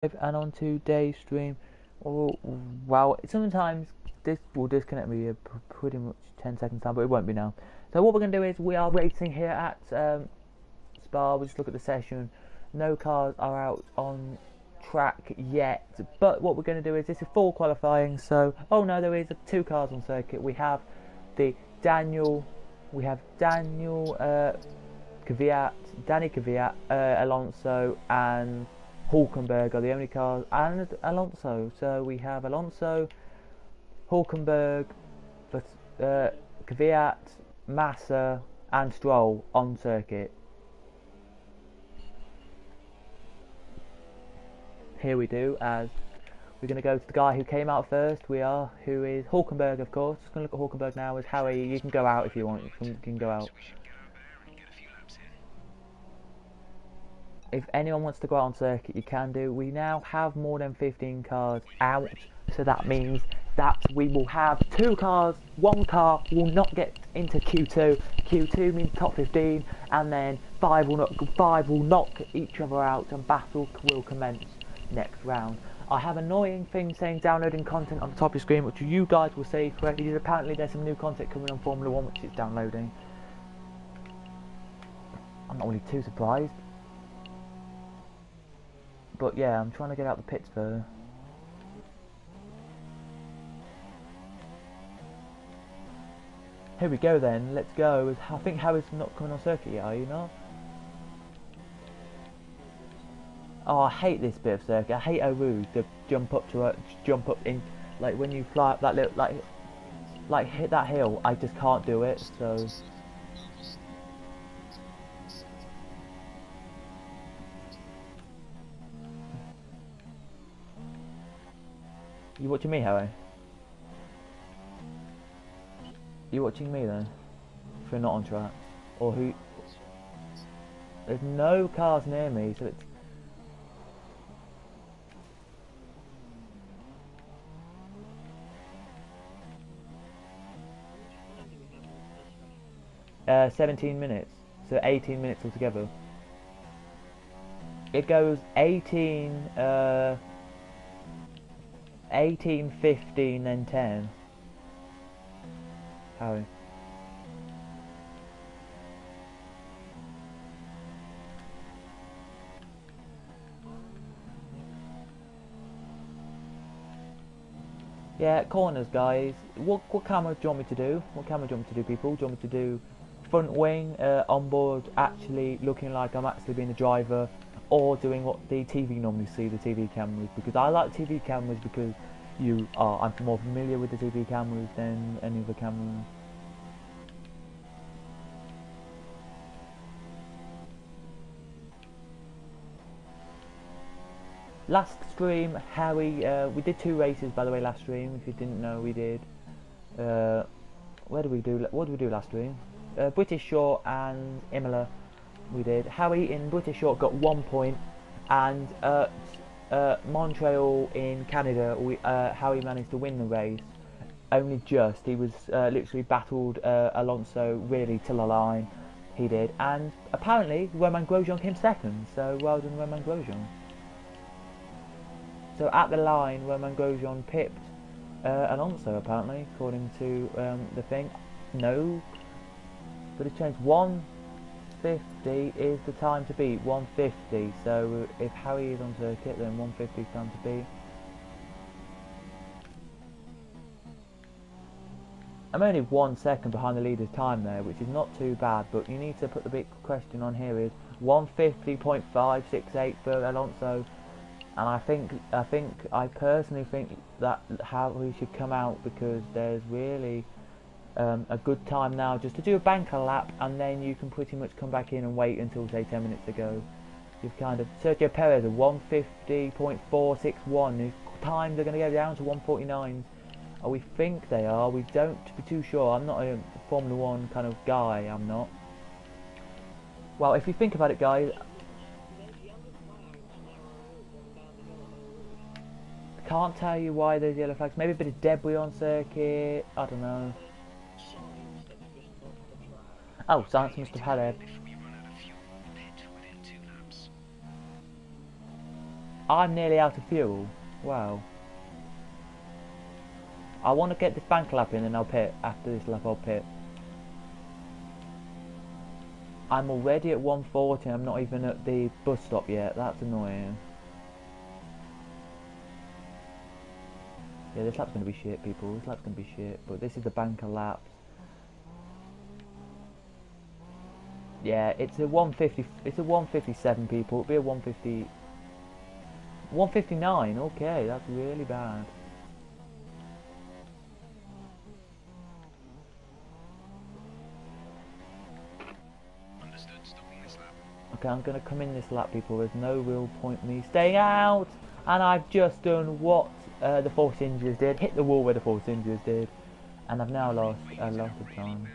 And on today's stream, oh, well, sometimes this will disconnect me pretty much 10 seconds time, but it won't be now. So what we're going to do is we are racing here at Spa. We'll just look at the session. No cars are out on track yet, but what we're going to do is this is full qualifying. So, oh no, there is two cars on circuit. We have the Daniel Kvyat, Danny Kvyat, Alonso and Hulkenberg are the only cars, and Alonso. So we have Alonso, Hulkenberg, Kvyat, Massa and Stroll on circuit. Here we do, as we're going to go to the guy who came out first, who is Hulkenberg, of course. Just going to look at Hulkenberg now. As Harry, you can go out if you want, you can go out. If anyone wants to go out on circuit, you can do. We now have more than 15 cars out, so that means that we will have two cars. One car will not get into Q2. Q2 means top 15, and then five will knock each other out, and battle will commence next round. I have annoying things saying downloading content on the top of the screen, which you guys will see correctly. Apparently, there's some new content coming on Formula 1, which is downloading. I'm not really too surprised. But yeah, I'm trying to get out the pits first. Here we go then, let's go. I think Harry's not coming on circuit yet, are you not? Oh, I hate this bit of circuit. I hate how rude to jump up in, like when you fly up that little, like hit that hill. I just can't do it, so. You watching me, Harry? You watching me then? If you're not on track, or who? There's no cars near me, so it's. Uh, 17 minutes, so 18 minutes altogether. It goes 18, 15, then 10. Harry. Yeah, corners, guys. What camera do you want me to do? What camera do you want me to do, people? Do you want me to do front wing, onboard, actually looking like I'm actually being the driver, or doing what the TV normally see, the TV cameras? Because I like TV cameras because I'm more familiar with the TV cameras than any other cameras. Last stream, Harry, we did two races, by the way, last stream. If you didn't know, we did. What did we do last stream? British Short and Imola, we did. Harry in British Short got 1 point, and Montreal in Canada, Harry managed to win the race. Only just. He was literally battled Alonso really till the line. He did, and apparently Romain Grosjean came second. So well done, Romain Grosjean. So at the line, Romain Grosjean pipped Alonso, apparently, according to the thing. No, but it's changed. 150 is the time to beat. 150. So if Harry is on circuit, then 150 is time to beat. I'm only 1 second behind the leader's time there, which is not too bad. But you need to put the big question on here is 150.568 for Alonso. And I personally think that Harry should come out, because there's really a good time now just to do a banker lap, and then you can pretty much come back in and wait until, say, 10 minutes ago. You've kind of Sergio Perez at 150.461. His times are going to go down to 149s. We think they are. We don't be too sure. I'm not a Formula 1 kind of guy. I'm not. Well, if you think about it, guys. Can't tell you why there's yellow flags. Maybe a bit of debris on circuit. I don't know. Oh, Sainz must have had it. I'm nearly out of fuel. Wow. I want to get this bank lap in and I'll pit. After this lap I'll pit. I'm already at 140, I'm not even at the bus stop yet. That's annoying. Yeah, this lap's going to be shit, people. This lap's going to be shit. But this is the banker lap. Yeah, it's a 150. It's a 157, people. It'll be a 150. 159. Okay, that's really bad. Understood. Stopping this lap. Okay, I'm going to come in this lap, people. There's no real point me staying out. And I've just done what the Force Injuries did. Hit the wall where the Force Injuries did. And I've now lost a lot of time.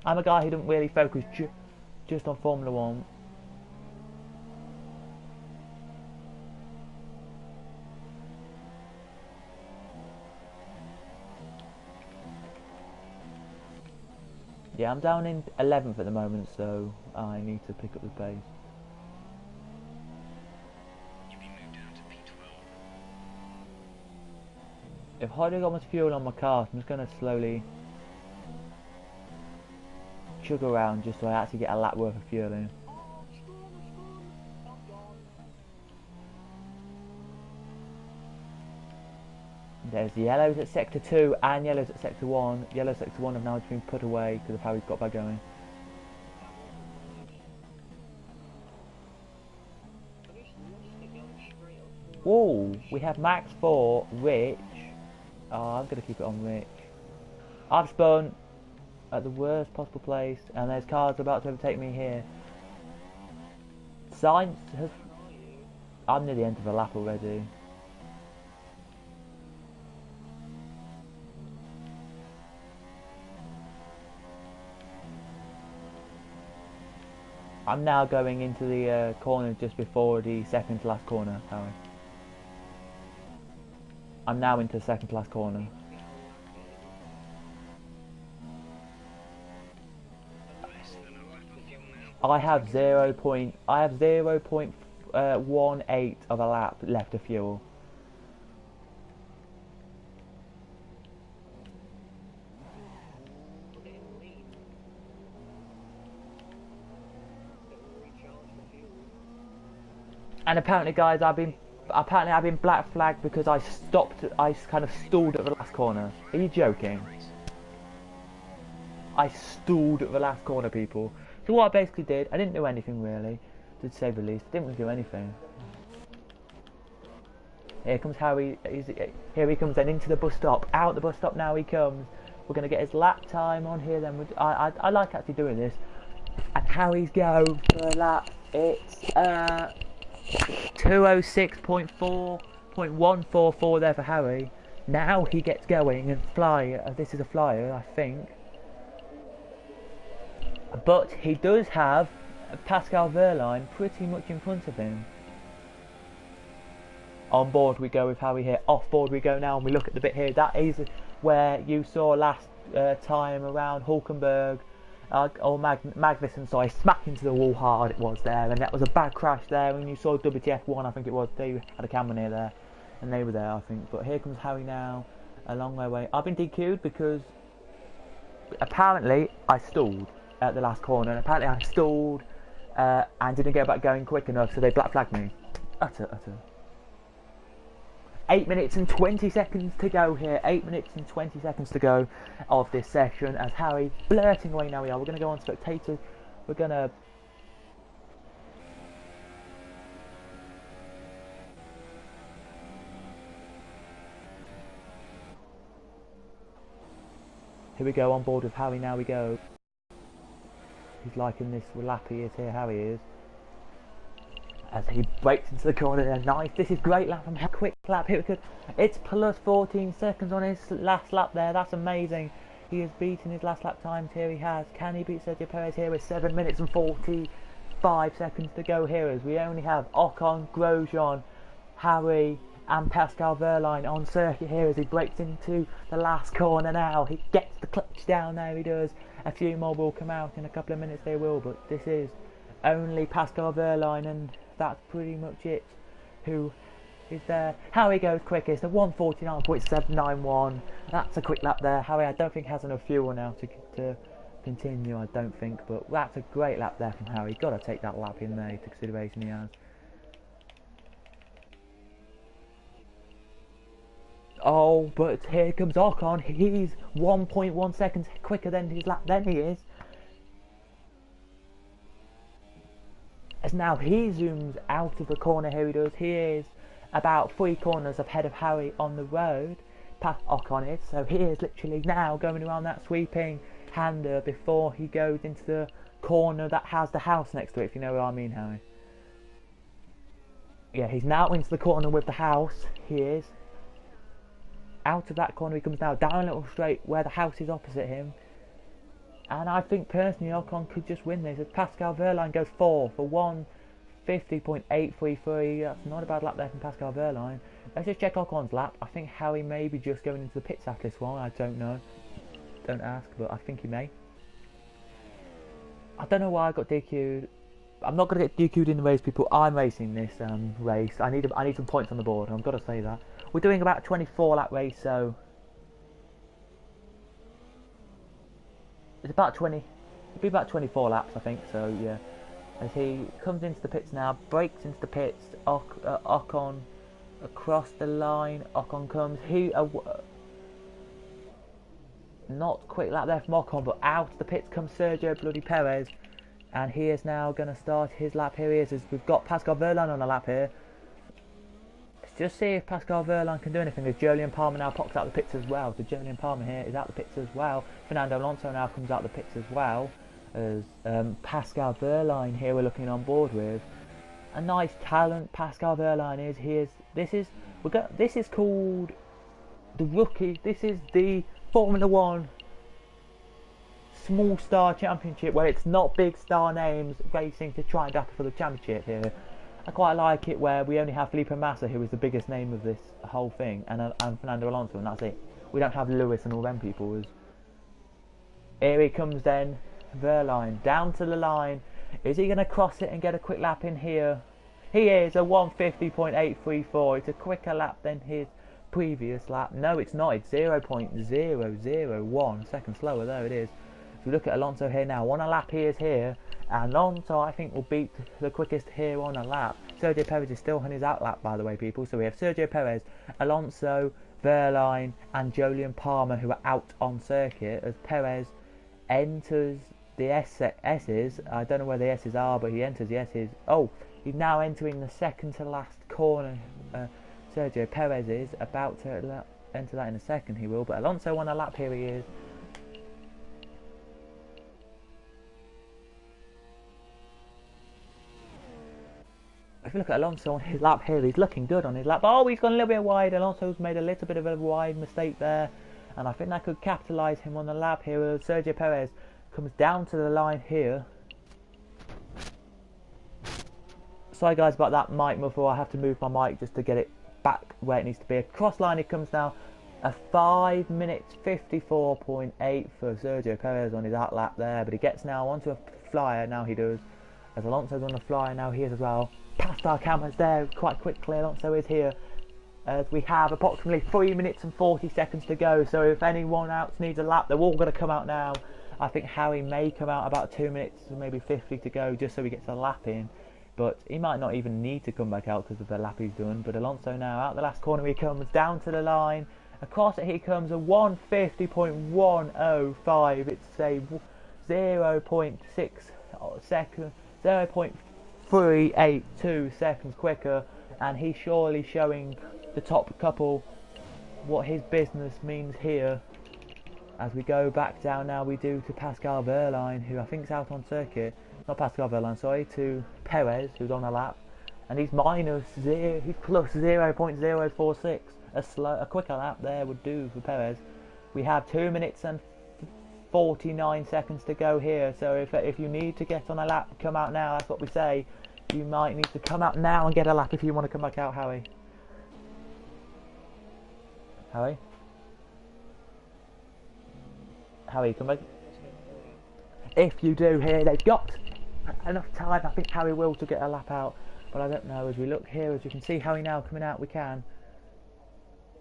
I'm a guy who doesn't really focus just on Formula 1. Yeah, I'm down in 11th at the moment, so I need to pick up the pace. You've been moved down to P12. If I don't got much fuel on my car, I'm just going to slowly chug around just so I actually get a lap worth of fuel in. There's yellows at sector 2 and yellows at sector 1. Yellow sector 1 have now been put away because of how he's got by going. Whoa, we have Max 4, Rich. Oh, I'm going to keep it on Rich. I've spun at the worst possible place, and there's cars about to overtake me here. Sainz has... I'm near the end of the lap already. I'm now going into the corner just before the second to last corner, Harry. I'm now into the second to last corner. I have 0.18 of a lap left of fuel. And apparently, guys, I've been black flagged because I kind of stalled at the last corner. Are you joking? I stalled at the last corner, people. So what I basically did, I didn't do anything really, to say the least. I didn't really do anything. Here comes Harry. Here he comes then into the bus stop. Out the bus stop now he comes. We're gonna get his lap time on here. Then I like actually doing this. And Harry's go for a lap. It's 206.144 there for Harry. Now he gets going and fly. This is a flyer, I think. But he does have Pascal Wehrlein pretty much in front of him. On board we go with Harry here. Off board we go now, and we look at the bit here. That is where you saw last time around Hulkenberg or Magnussen, sorry, smack into the wall hard it was there, and that was a bad crash there. And you saw WTF1, I think it was, they had a camera near there, and they were there, I think. But here comes Harry now, a long way. I've been DQ'd because apparently I stalled at the last corner, and apparently I stalled and didn't get back going quick enough, so they black flagged me. Utter. 8 minutes and 20 seconds to go here. 8 minutes and 20 seconds to go of this session as Harry blurting away. Now we're going to go on spectators. We're going to... Here we go, on board with Harry. Now we go. He's liking this lap he is here. Harry is. as he breaks into the corner there. Nice, this is great lap from quick lap here. It's plus 14 seconds on his last lap there. That's amazing. He has beaten his last lap times here. He has. Can he beat Sergio Perez here with 7 minutes and 45 seconds to go here, as we only have Ocon, Grosjean, Harry and Pascal Wehrlein on circuit here as he breaks into the last corner now. He gets the clutch down there, he does. A few more will come out in a couple of minutes, they will, but this is only Pascal Wehrlein, and that's pretty much it. Who is there? Harry goes quickest at 1:49.791. That's a quick lap there. Harry, I don't think has enough fuel now to continue, I don't think, but that's a great lap there from Harry. Gotta take that lap in there into consideration, he has. Oh, but here comes Ocon. He's 1.1 seconds quicker than his lap. Then he is. As now he zooms out of the corner. Here he does. He is about 3 corners ahead of Harry on the road. Past Ocon is. So he is literally now going around that sweeping hander before he goes into the corner that has the house next to it. If you know what I mean, Harry. Yeah, he's now into the corner with the house. He is. Out of that corner he comes now, down a little straight where the house is opposite him. And I think personally Ocon could just win this as Pascal Wehrlein goes 4 for 1:50.833. That's not a bad lap there from Pascal Wehrlein. Let's just check Ocon's lap. I think Harry may be just going into the pits after this one. I don't know. Don't ask, but I think he may. I don't know why I got DQ'd. I'm not going to get DQ'd in the race, people. I'm racing this race. I need some points on the board. I've got to say that. We're doing about a 24 lap race, so it's about 20. It'll be about 24 laps, I think. So yeah, as he comes into the pits now, breaks into the pits. Ocon across the line. Ocon comes. Not quick lap there from Ocon, but out of the pits comes Sergio bloody Perez, and he is now going to start his lap. Here he is. As we've got Pascal Wehrlein on a lap here. Just see if Pascal Wehrlein can do anything, as Jolyon Palmer now pops out the pits as well. So Jolyon Palmer here is out the pits as well. Fernando Alonso now comes out the pits as well. As Pascal Wehrlein here we're looking on board with. A nice talent Pascal Wehrlein is. This is called the rookie. This is the Formula 1 Small Star Championship, where it's not big star names racing to try and battle for the championship here. I quite like it where we only have Felipe Massa, who is the biggest name of this whole thing, and Fernando Alonso, and that's it. We don't have Lewis and all them people. Here he comes then, Wehrlein, down to the line. Is he going to cross it and get a quick lap in here? He is, a 1:50.834. It's a quicker lap than his previous lap. No, it's not. It's 0.001 seconds slower. There it is. If we look at Alonso here now, on a lap he is here. And Alonso, I think, will beat the quickest here on a lap. Sergio Perez is still on his out lap, by the way, people. So we have Sergio Perez, Alonso, Wehrlein, and Jolyon Palmer, who are out on circuit as Perez enters the S's. I don't know where the S's are, but he enters the S's. Oh, he's now entering the second to last corner. Sergio Perez is about to enter that in a second. He will, but Alonso on a lap. Here he is. If you look at Alonso on his lap here, he's looking good on his lap. Oh, he's gone a little bit wide. Alonso's made a little bit of a wide mistake there, and I think that could capitalise him on the lap here. Sergio Perez comes down to the line here. Sorry guys about that mic muffle. I have to move my mic just to get it back where it needs to be. Across line he comes now. A 5 minutes 54.8 for Sergio Perez on his out lap there, but he gets now onto a flyer. Now he does. As Alonso's on the flyer now, he is as well. Past our cameras there quite quickly. Alonso is here. As we have approximately 3 minutes and 40 seconds to go. So if anyone else needs a lap, they're all going to come out now. I think Harry may come out about 2 minutes, maybe 50 to go, just so he gets a lap in. But he might not even need to come back out because of the lap he's done. But Alonso now out the last corner he comes, down to the line. Across it he comes, a 1:50.105. It's a 0.6 second, 0.382 seconds quicker, and he's surely showing the top couple what his business means here. As we go back down now, we do to Pascal Wehrlein, who I think is out on circuit. Not Pascal Wehrlein, sorry, to Perez, who's on a lap. and he's minus zero. He's plus 0.046. A quicker lap there would do for Perez. We have 2 minutes and 49 seconds to go here. So if you need to get on a lap, come out now. That's what we say. You might need to come out now and get a lap if you want to come back out, Howie. Howie? Howie, come back. If you do here, they've got enough time, I think Howie will, to get a lap out. But I don't know, as we look here, as you can see Howie now coming out, we can.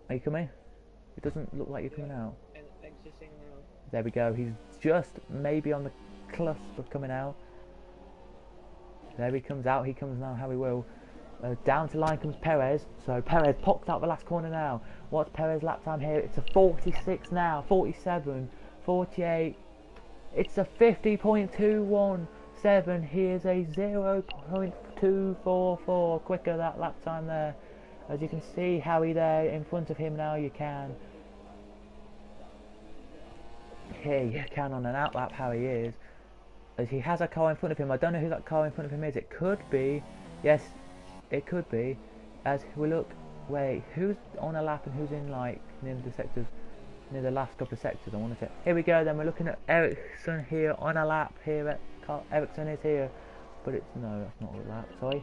Are you coming? It doesn't look like you're coming out. There we go, he's just maybe on the cusp of coming out. There he comes out, he comes now, Howie will. Down to line comes Perez, so Perez pops out the last corner now. What's Perez lap time here? It's a 46 now, 47, 48. It's a 50.217. Here's a 0.244 quicker that lap time there. As you can see, Howie there in front of him now. You can. Here you can on an out lap. Howie is, as he has a car in front of him. I don't know who that car in front of him is. It could be, yes, it could be. As we look, wait, who's on a lap and who's in like near the sectors? Near the last couple of sectors, I want to say. Here we go then, we're looking at Ericsson here on a lap here. Ericsson is here, but it's, no, that's not a lap, sorry.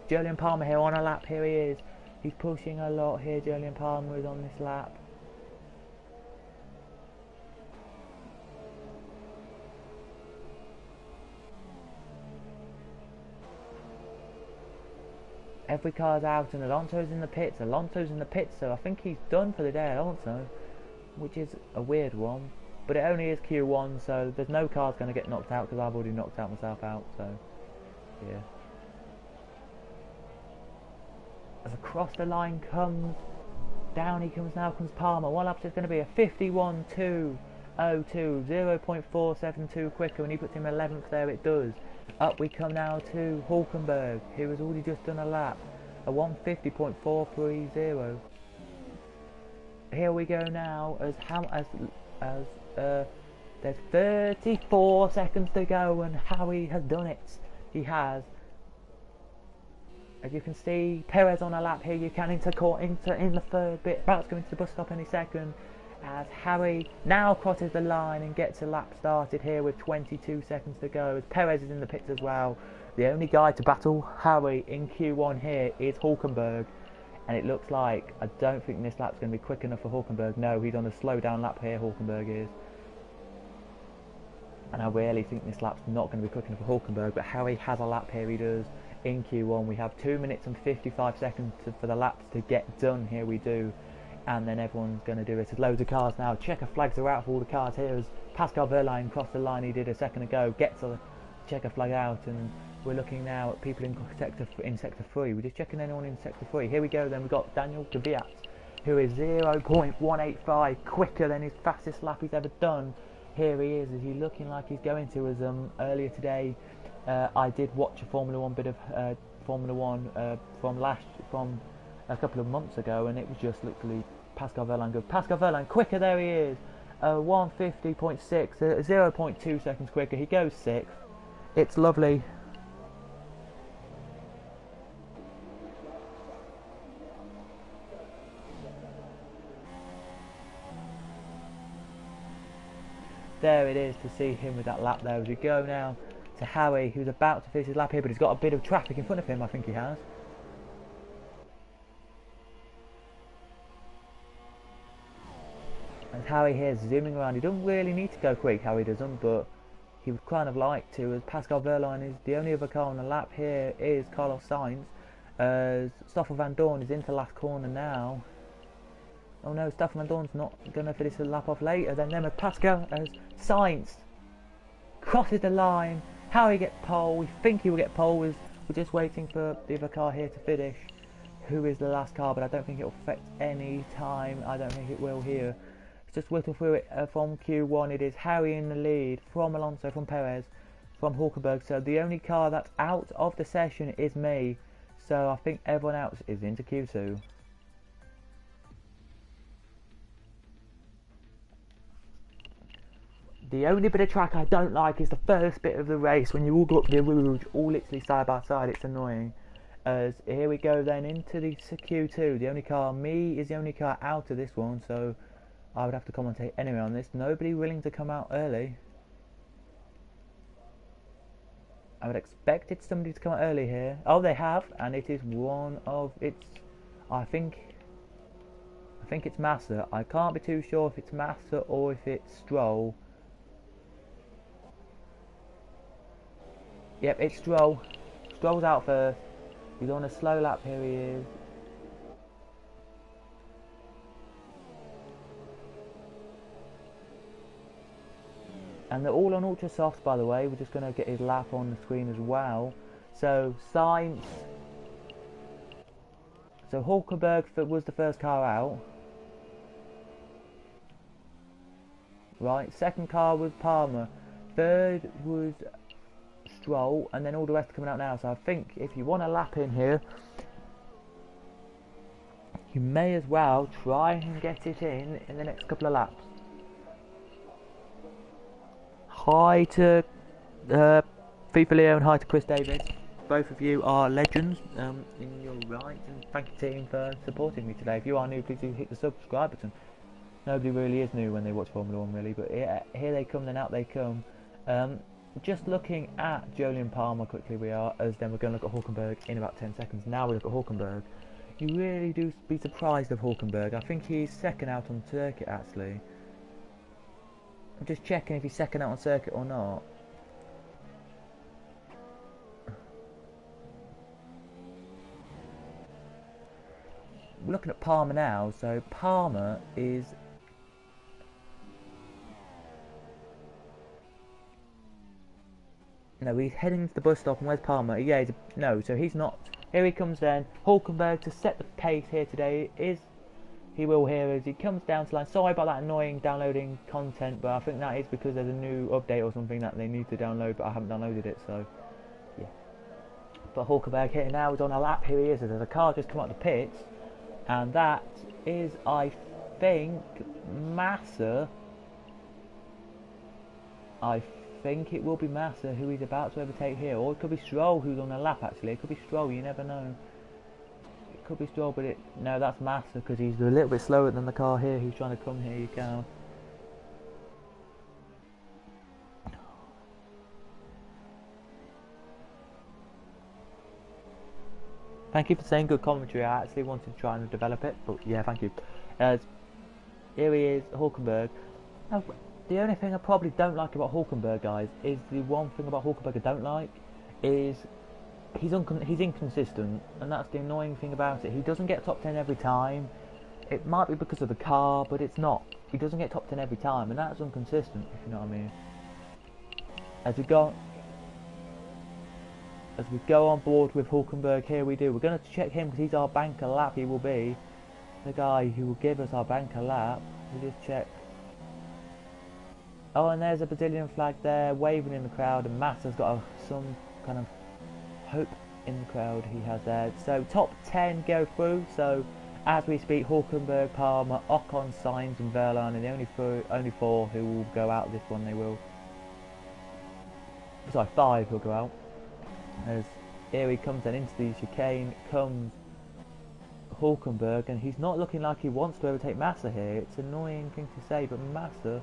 Jolyon Palmer here on a lap, here he is. He's pushing a lot here, Jolyon Palmer is on this lap. Every car's out and Alonso's in the pits, so I think he's done for the day, Alonso. Which is a weird one, but it only is Q1, so there's no cars going to get knocked out because I've already knocked out myself out, so yeah. As across the line comes, down he comes now, comes Palmer. One lap's just going to be a 51.202, 0.472 quicker, and he puts him 11th there, it does. Up we come now to Hulkenberg, who has already just done a lap, a 150.430. Here we go now, there's 34 seconds to go, and Howie has done it. He has. As you can see, Perez on a lap here. You can in the third bit, about to go into the bus stop any second. As Howie now crosses the line and gets a lap started here with 22 seconds to go. As Perez is in the pits as well. The only guy to battle Howie in Q1 here is Hulkenberg. And it looks like, I don't think this lap's going to be quick enough for Hulkenberg. No, he's on a slow down lap here, Hulkenberg is. And I really think this lap's not going to be quick enough for Hulkenberg. But Howie has a lap here, he does, in Q1. We have 2 minutes and 55 seconds for the laps to get done, here we do. And then everyone's going to do it. There's loads of cars now. Checker flags are out for all the cars here. As Pascal Wehrlein crossed the line he did a second ago, gets a checker flag out, and we're looking now at people in sector 3. We're just checking anyone in sector 3. Here we go then, we've got Daniel Kvyat, who is 0.185 quicker than his fastest lap he's ever done. Here he is he's looking like he's going to, as earlier today I did watch a Formula 1 bit of Formula 1 from a couple of months ago, and it was just literally Pascal Wehrlein good. Pascal Wehrlein quicker, there he is, 150.6, 0.2 seconds quicker, he goes 6th. It's lovely. There it is to see him with that lap there. As we go now to Howie, who's about to finish his lap here, but he's got a bit of traffic in front of him, I think he has. And Howie here is zooming around. He doesn't really need to go quick, Howie doesn't, but he would kind of like to, as Pascal Wehrlein is the only other car on the lap here is Carlos Sainz. Stoffel Van Dorn is into the last corner now. Oh no, Stoffel Van Dorn's not going to finish the lap off later than them, as Pascal, as Sainz crosses the line. Howie gets pole, we think he will get pole, we're just waiting for the other car here to finish, who is the last car, but I don't think it will affect any time, I don't think it will here. Just whittle through it from Q1, it is Howie in the lead, from Alonso, from Perez, from Hulkenberg, so the only car that's out of the session is me, so I think everyone else is into Q2. The only bit of track I don't like is the first bit of the race, when you all go up the Rouge, all literally side by side, it's annoying. As here we go then into the Q2. The only car, me is the only car out of this one, so I would have to commentate anyway on this. Nobody willing to come out early. I would expected somebody to come out early here. Oh, they have, and it is one of it's. I think it's Massa. I can't be too sure if it's Massa or if it's Stroll. Yep, it's Stroll. Stroll's out first. He's on a slow lap. Here he is. And they're all on ultra softs, by the way. We're just going to get his lap on the screen as well. So Sainz. So Hulkenberg was the first car out. Right, second car was Palmer. Third was Stroll, and then all the rest are coming out now. So I think if you want a lap in here, you may as well try and get it in the next couple of laps. Hi to FIFA Leo and hi to Chris Davis. Both of you are legends in your right, and thank you team for supporting me today. If you are new, please do hit the subscribe button. Nobody really is new when they watch Formula 1 really, but here they come, then out they come. Just looking at Jolyon Palmer quickly we are, as then we're going to look at Hulkenberg in about 10 seconds. Now we look at Hulkenberg. You really do be surprised of Hulkenberg. I think he's second out on circuit actually. I'm just checking if he's second out on circuit or not. We're looking at Palmer now, so Palmer is... No, he's heading to the bus stop, and where's Palmer? Yeah, no, so he's not. Here he comes then. Hulkenberg to set the pace here today is... He will hear as he comes down to line. Sorry about that annoying downloading content, but I think that is because there's a new update or something that they need to download, but I haven't downloaded it, so yeah. But Hulkenberg here now is on a lap. Here he is. There's a car just come out of the pits, and that is, I think, Massa. I think it will be Massa who he's about to overtake here, or it could be Stroll who's on a lap. Actually, it could be Stroll. You never know. Could be Stroll, but no, that's Massa because he's a little bit slower than the car here who's trying to come here. You can. Thank you for saying good commentary. I actually wanted to try and develop it, but yeah, thank you. Here he is, Hulkenberg. Now, the only thing I probably don't like about Hulkenberg, guys, is the one thing about Hulkenberg I don't like is he's inconsistent, and that's the annoying thing about it. He doesn't get top 10 every time. It might be because of the car, but it's not. He doesn't get top 10 every time, and that's inconsistent, if you know what I mean. As we go on board with Hulkenberg, here we do. We're going to check him because he's our banker lap. He will be the guy who will give us our banker lap. We just check. Oh, and there's a Brazilian flag there, waving in the crowd, and Massa's got some kind of hope in the crowd he has there. So top 10 go through. So as we speak, Hulkenberg, Palmer, Ocon, Sainz and Verlaine are the only four who will go out this one. They will. Sorry, 5 will go out. As here he comes then into the chicane comes Hulkenberg, and he's not looking like he wants to overtake Massa here. It's an annoying thing to say, but Massa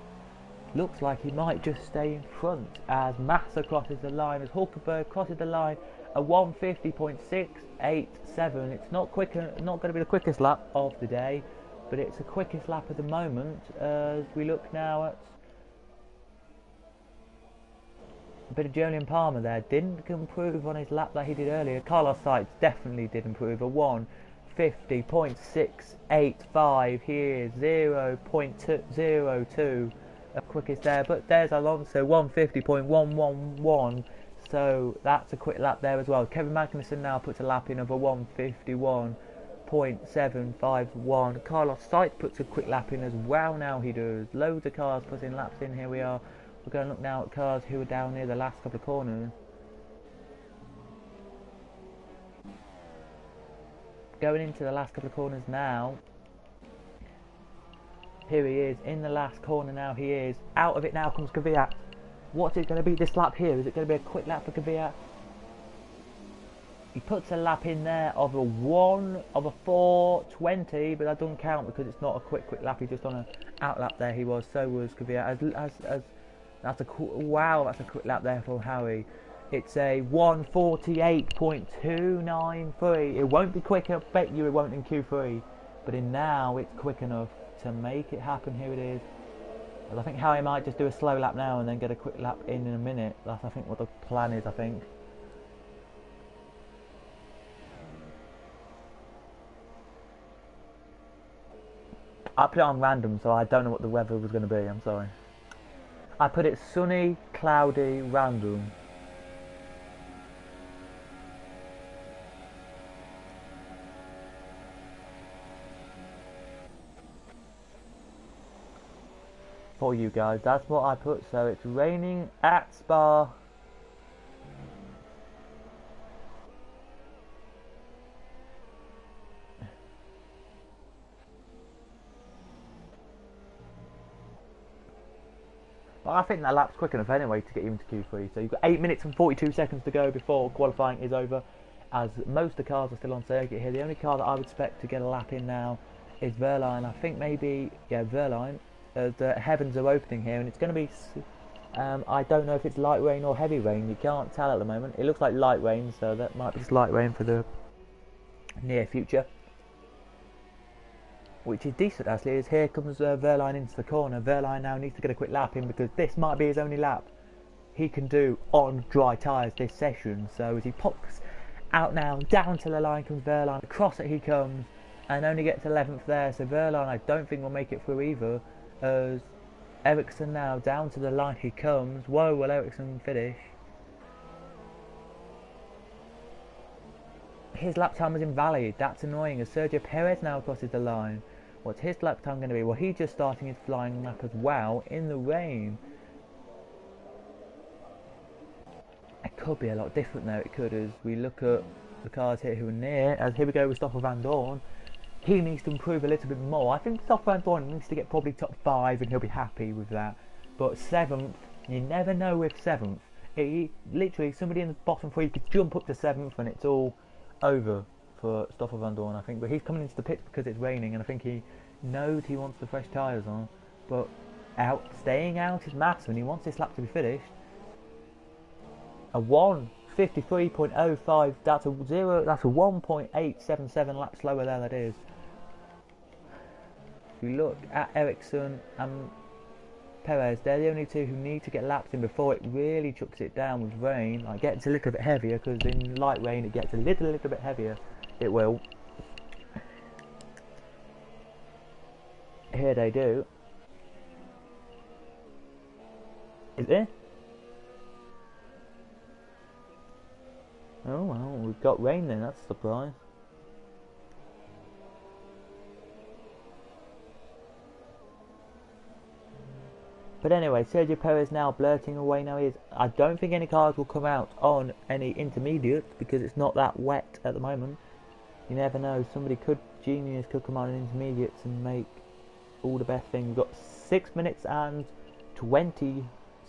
looks like he might just stay in front as Massa crosses the line, as Hulkenberg crosses the line at 150.687. It's not going to be the quickest lap of the day, but it's the quickest lap at the moment. As we look now at a bit of Jolyon Palmer there, didn't improve on his lap that he did earlier. Carlos Sainz definitely did improve, a 150.685. Here is 0.02 quickest there, but there's Alonso 150.111, so that's a quick lap there as well. Kevin Magnussen now puts a lap in of a 151.751. Carlos Sainz puts a quick lap in as well. Now he does. Loads of cars putting laps in. Here we are. We're going to look now at cars who are down near the last couple of corners. Going into the last couple of corners now. Here he is in the last corner now. He is out of it now. Comes Kvyat. What's it going to be this lap here? Is it going to be a quick lap for Kvyat? He puts a lap in there of a 4:20, but that doesn't count because it's not a quick lap. He's just on a out lap there. He was, so was Kvyat. As that's a wow, that's a quick lap there for Harry. It's a 1:48.293. It won't be quick. I bet you it won't in Q3, but in now it's quick enough to make it happen. Here it is. I think Harry might just do a slow lap now and then get a quick lap in a minute. That's I think what the plan is. I think. I put it on random, so I don't know what the weather was going to be. I'm sorry. I put it sunny, cloudy, random. For you guys, that's what I put. So it's raining at Spa. But I think that lap's quick enough anyway to get you into Q3. So you've got 8 minutes and 42 seconds to go before qualifying is over. As most of the cars are still on circuit here. The only car that I would expect to get a lap in now is Wehrlein. I think maybe, yeah, Wehrlein. The heavens are opening here and it's going to be... I don't know if it's light rain or heavy rain. You can't tell at the moment. It looks like light rain, so that might be just light rain for the near future. Which is decent actually, as here comes Wehrlein into the corner. Wehrlein now needs to get a quick lap in because this might be his only lap he can do on dry tyres this session. So as he pops out now, down to the line comes Wehrlein, across it he comes, and only gets 11th there. So Wehrlein I don't think will make it through either, as Ericsson now down to the line he comes. Whoa, will Ericsson finish? His lap time was invalid. That's annoying as Sergio Perez now crosses the line. What's his lap time going to be? Well, he's just starting his flying lap as well in the rain. It could be a lot different though. It could, as we look at the cars here who are near. As here we go with Stoffel Vandoorne. He needs to improve a little bit more. I think Stoffel Vandoorne needs to get probably top 5 and he'll be happy with that. But 7th, you never know with 7th. Literally, somebody in the bottom 3 could jump up to 7th and it's all over for Stoffel Vandoorne, I think. But he's coming into the pits because it's raining and I think he knows he wants the fresh tyres on. But staying out is massive and he wants this lap to be finished. A 1:53.05, that's a 1.877 laps slower there, that is. If you look at Ericsson and Perez, they're the only two who need to get laps in before it really chucks it down with rain. Like, it gets a little bit heavier, because in light rain it gets a little bit heavier. It will. Here they do. Is it? Oh well, we've got rain then, that's a surprise. But anyway, Sergio Perez now blurting away now is. I don't think any cars will come out on any intermediates because it's not that wet at the moment. You never know, genius could come on in intermediates and make all the best things. We've got 6 minutes and 20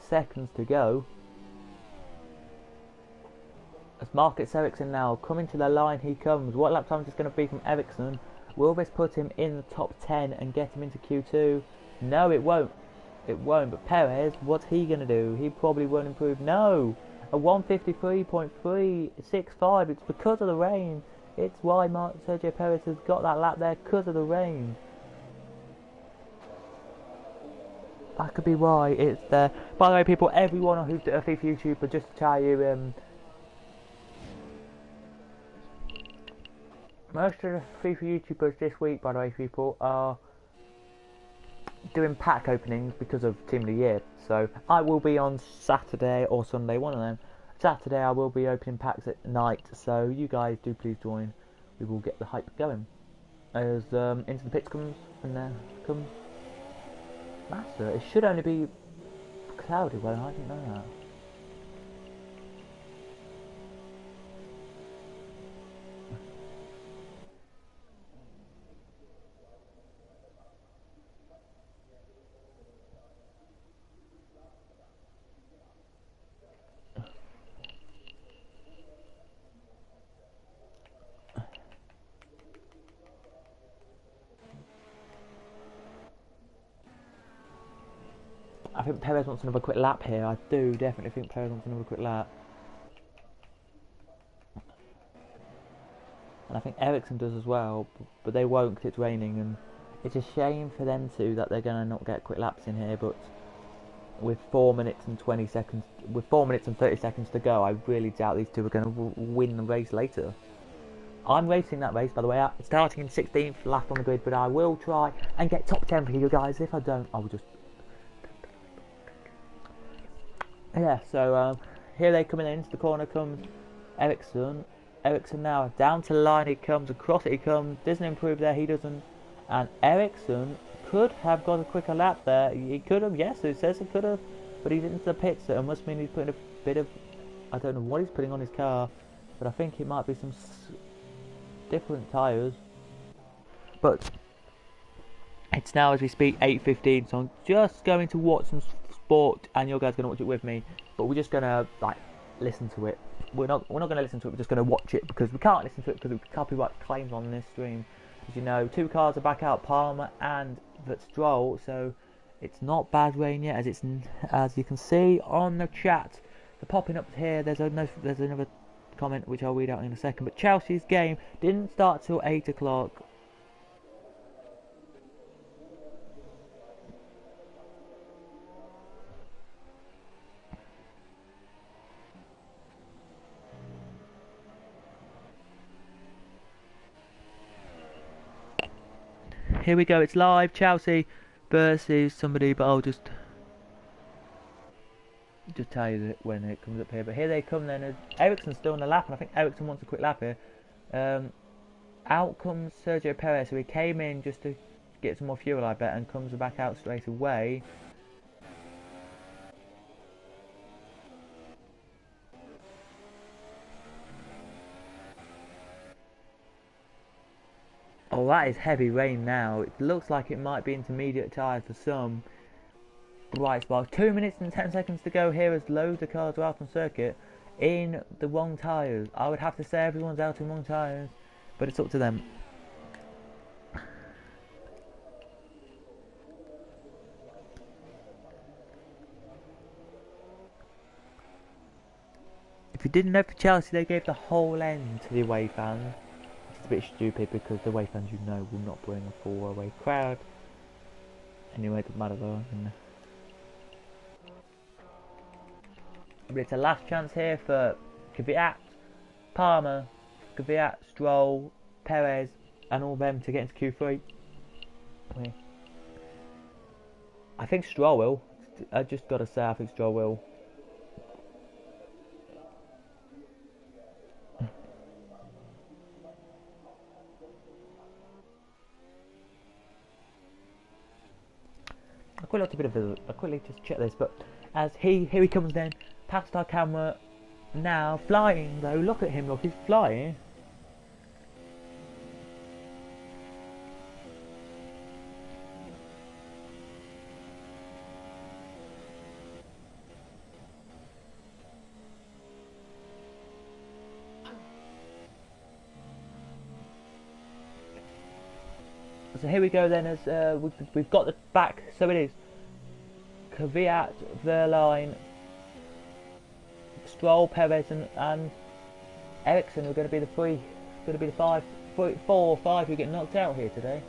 seconds to go. As Marcus Ericsson now coming to the line, he comes. What lap time is going to be from Ericsson? Will this put him in the top 10 and get him into Q2? No, it won't. It won't. But Perez, what's he going to do? He probably won't improve. No, a 1:53.365. It's because of the rain. It's why Sergio Perez has got that lap there, because of the rain. That could be why it's there. By the way, people, everyone who's a FIFA YouTuber, just to tell you, most of the FIFA YouTubers this week, by the way, people, are doing pack openings because of Team of the Year. So I will be on Saturday or Sunday, one of them. Saturday I will be opening packs at night, so you guys do please join. We will get the hype going. As Into the Pits comes, and there comes Massa. It should only be cloudy, well, I didn't know that. I think Perez wants another quick lap here. I do definitely think Perez wants another quick lap. And I think Ericsson does as well, but they won't because it's raining, and it's a shame for them two that they're going to not get quick laps in here, but with 4 minutes and 20 seconds, with 4 minutes and 30 seconds to go, I really doubt these two are going to win the race later. I'm racing that race, by the way, starting in 16th lap on the grid, but I will try and get top 10 for you guys. If I don't, I will just... Yeah, so here they coming into the corner comes Ericsson. Ericsson now down to the line he comes, across it he comes, doesn't improve there, he doesn't. And Ericsson could have got a quicker lap there. He could have, yes, it says he could have, but he's into the pits, so it must mean he's putting a bit of, I don't know what he's putting on his car, but I think it might be some different tyres. But it's now, as we speak, 8:15, so I'm just going to watch some sport, and you guys are going to watch it with me, but we're just going to, like, listen to it. We're not going to listen to it, we're just going to watch it, because we can't listen to it because of copyright claims on this stream. As you know, two cars are back out, Palmer and Stroll, so it's not bad rain yet, as you can see on the chat. They're popping up here. There's another comment which I'll read out in a second. But Chelsea's game didn't start till 8 o'clock. Here we go, it's live, Chelsea versus somebody, but I'll just tell you that when it comes up here. But here they come then, Ericsson's still on the lap, and I think Ericsson wants a quick lap here. Out comes Sergio Perez, so he came in just to get some more fuel, I bet, and comes back out straight away. Oh, that is heavy rain now. It looks like it might be intermediate tyres for some. Right, well, 2 minutes and 10 seconds to go here as loads of cars are out on circuit in the wrong tyres. I would have to say everyone's out in wrong tyres, but it's up to them. If you didn't know, for Chelsea, they gave the whole end to the away fans. It's a bit stupid because the away fans, you know, will not bring a full away crowd. Anyway, it doesn't matter though. But it's a last chance here for Kvyat, Palmer, Kvyat, Stroll, Perez, and all them to get into Q3. Okay. I think Stroll will. I just gotta say, I think Stroll will. I quickly just check this, but as here he comes then, past our camera, now flying though. Look at him, look, he's flying. So here we go then, as we've got the back, so it is Kvyat, Verline, Stroll, Perez and Ericsson are going to be the four or five who get knocked out here today.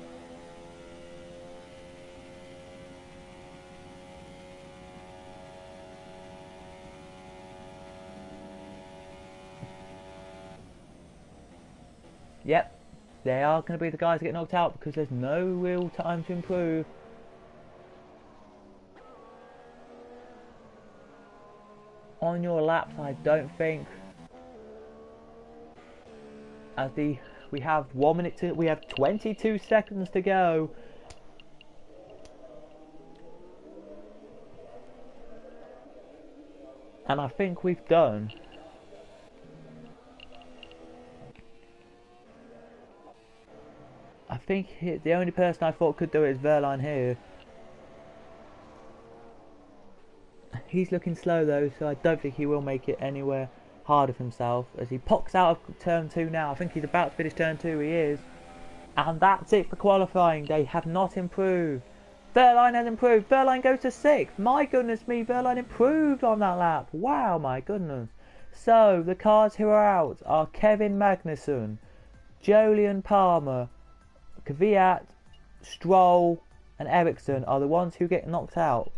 Yep. They are going to be the guys that get knocked out because there's no real time to improve. On your laps, I don't think. As we have 1 minute to, we have 22 seconds to go. And I think we've done. I think the only person I thought could do it is Verline here. He's looking slow though, so I don't think he will make it anywhere harder for himself as he pops out of turn 2 now. I think he's about to finish turn 2, he is. And that's it for qualifying. They have not improved. Verline has improved. Verline goes to 6th. My goodness me, Verline improved on that lap. Wow, my goodness. So, the cars who are out are Kevin Magnussen, Jolyon Palmer, Kvyat, Stroll and Ericsson are the ones who get knocked out.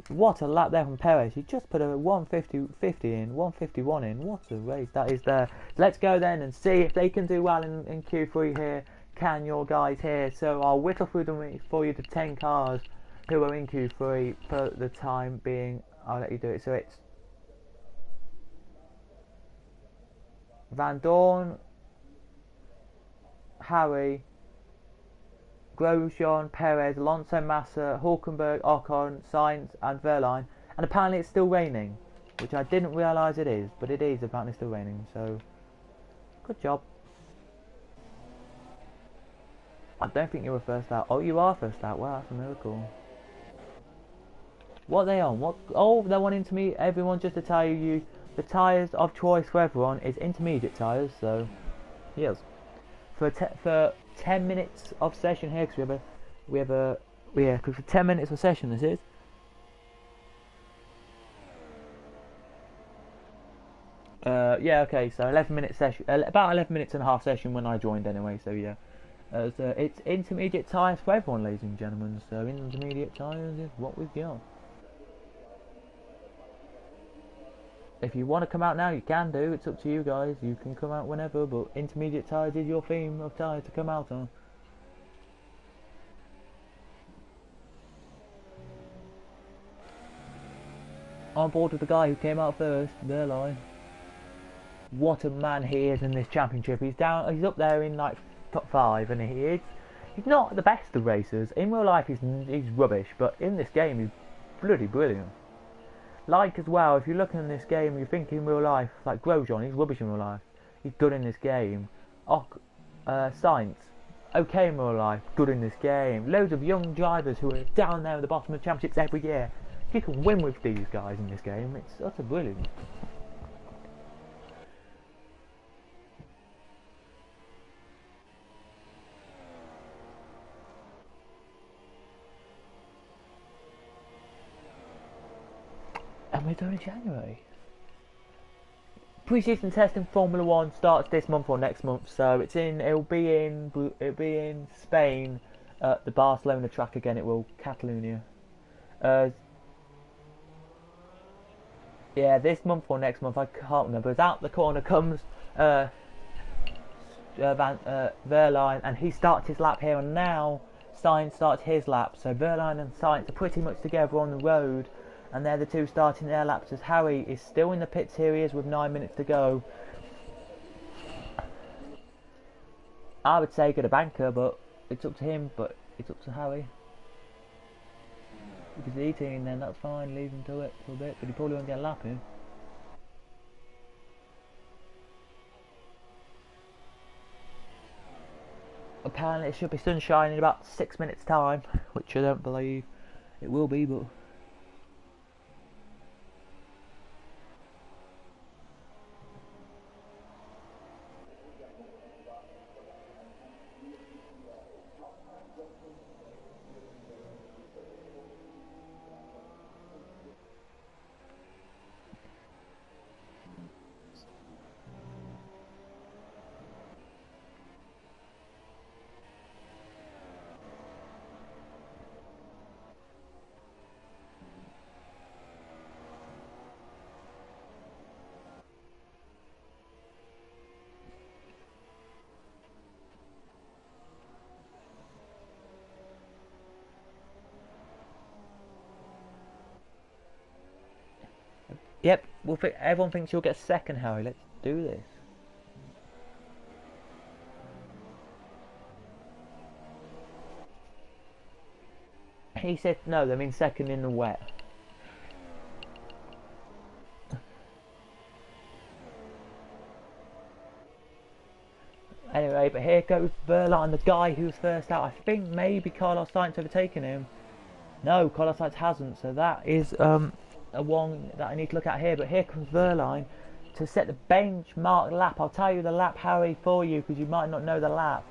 What a lap there from Perez. He just put a 150 in, 151 in. What a race that is there. Let's go then and see if they can do well in Q3 here. Can your guys here? So I'll whittle through them for you to 10 cars who are in Q3 for the time being. I'll let you do it. So it's Van Dorn, Harry, Grosjean, Perez, Alonso, Massa, Hulkenberg, Ocon, Sainz and Verline. And apparently it's still raining, which I didn't realise it is, but it is apparently still raining, so good job. I don't think you were first out. Oh, you are first out. Wow, that's a miracle. What are they on? What? Oh, they're wanting to meet everyone just to tell you the tyres of choice for everyone is intermediate tyres, so yes. For 10 minutes of session here, because because for 10 minutes of session this is. Yeah, okay, so 11 minute session, about 11 minutes and a half session when I joined anyway, so yeah. So it's intermediate tyres for everyone, ladies and gentlemen, so intermediate tyres is what we've got. If you want to come out now, you can do. It's up to you guys. You can come out whenever, but intermediate tyres is your theme of tyre to come out on. On board with the guy who came out first, Verline. What a man he is in this championship. He's up there in like top 5, and he's not the best of racers. In real life, he's rubbish, but in this game, he's bloody brilliant. Like as well, if you're looking in this game, you think in real life, like Grosjean, he's rubbish in real life. He's good in this game. Sainz, okay in real life, good in this game. Loads of young drivers who are down there at the bottom of the championships every year. You can win with these guys in this game. It's utter brilliant. And we're doing in January. Pre-season testing Formula 1 starts this month or next month, so it'll be in Spain at the Barcelona track again. It will Catalonia. Yeah, this month or next month, I can't remember. As out the corner comes Verline, and he starts his lap here, and now Sainz starts his lap. So Verline and Sainz are pretty much together on the road. And they're the two starting their laps as Harry is still in the pits. Here he is with 9 minutes to go. I would say get a banker, but it's up to him, but it's up to Harry. If he's eating, then that's fine, leave him to it for a bit, but he probably won't get a lap in. Apparently it should be sunshine in about 6 minutes time, which I don't believe it will be, but... Yep, everyone thinks you'll get second, Harry. Let's do this. He said no, they mean second in the wet. Anyway, but here goes Verline, the guy who's first out. I think maybe Carlos Sainz overtaken him. No, Carlos Sainz hasn't, so that is a one that I need to look at here. But here comes Verline to set the benchmark lap. I'll tell you the lap, Harry, for you, because you might not know the lap.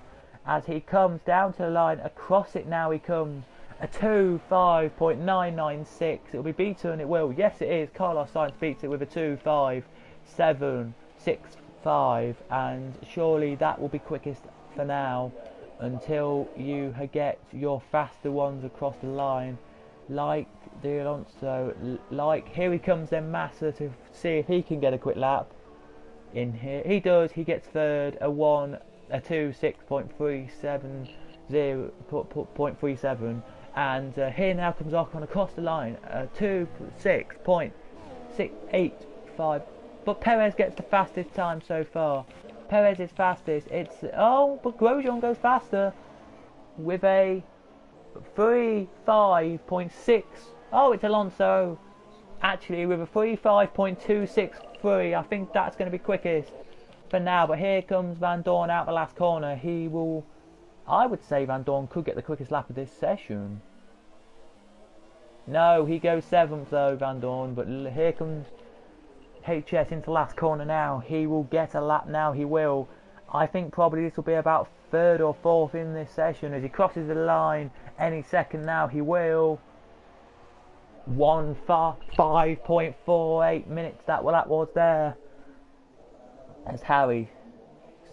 as he comes down to the line. Across it now he comes. A 2.5.996. It'll be beaten, it will. Yes, it is. Carlos Sainz beats it with a 2.5765, and surely that will be quickest for now until you get your faster ones across the line, like the Alonso. Like, here he comes then, Massa, to see if he can get a quick lap in here. He does. He gets third. A 2.6.37. And here now comes Ocon across the line, 2.6.685. But Perez gets the fastest time so far. Perez is fastest. But Grosjean goes faster with a 3.5.6. Oh, it's Alonso actually with a 3.5.263. I think that's going to be quickest for now. But here comes Van Dorn out the last corner. I would say Van Dorn could get the quickest lap of this session. No, he goes 7th though, Van Dorn. But here comes HS into last corner now. He will get a lap now, he will. I think probably this will be about 3rd or 4th in this session as he crosses the line any second now. He will. 5.48 minutes that was there. As Harry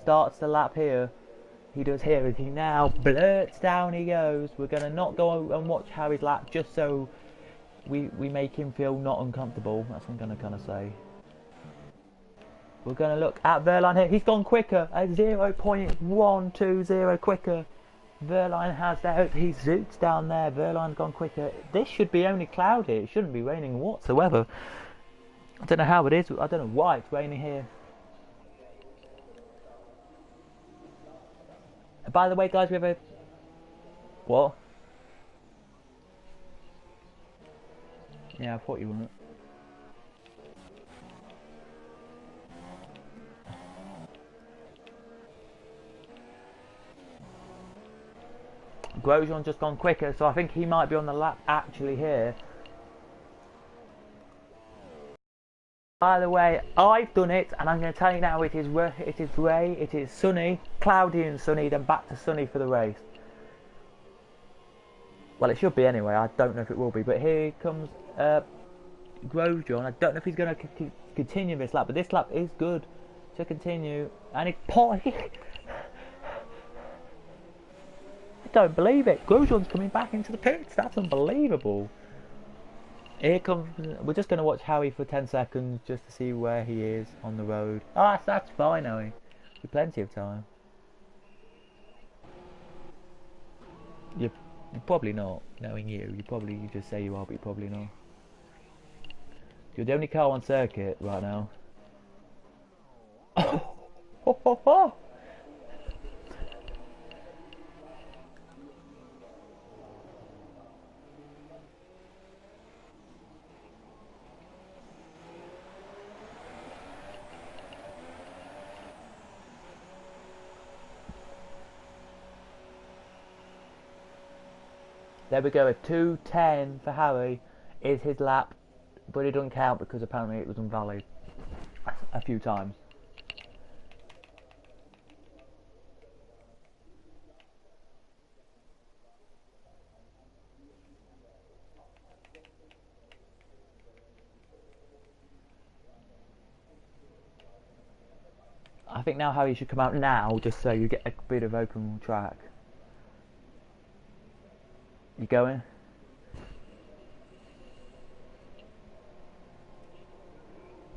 starts the lap here. He does here as he now blurts down he goes. We're going to not go and watch Harry's lap just so we make him feel not uncomfortable. That's what I'm going to kind of say. We're going to look at Verline here. He's gone quicker, a 0.120 quicker. Verline has there. He zoots down there. Verline's gone quicker. This should be only cloudy. It shouldn't be raining whatsoever. I don't know how it is. I don't know why it's raining here. By the way, guys, we have a... What? Yeah, I thought you wouldn't. Grosjean's just gone quicker, so I think he might be on the lap actually here. By the way, I've done it, and I'm going to tell you now, it is sunny, cloudy and sunny, then back to sunny for the race. Well, it should be anyway, I don't know if it will be, but here comes Grosjean. I don't know if he's going to continue this lap, but this lap is good to continue, and I don't believe it, Grosjean's coming back into the pits, that's unbelievable. Here comes, we're just going to watch Harry for 10 seconds just to see where he is on the road. Oh, that's fine, Harry. We've plenty of time. You're probably not, knowing you. You just say you are, but you're probably not. You're the only car on circuit right now. Oh. There we go, a 2:10 for Harry is his lap, but it doesn't count because apparently it was invalid a few times. I think now Harry should come out now just so you get a bit of open track. You going?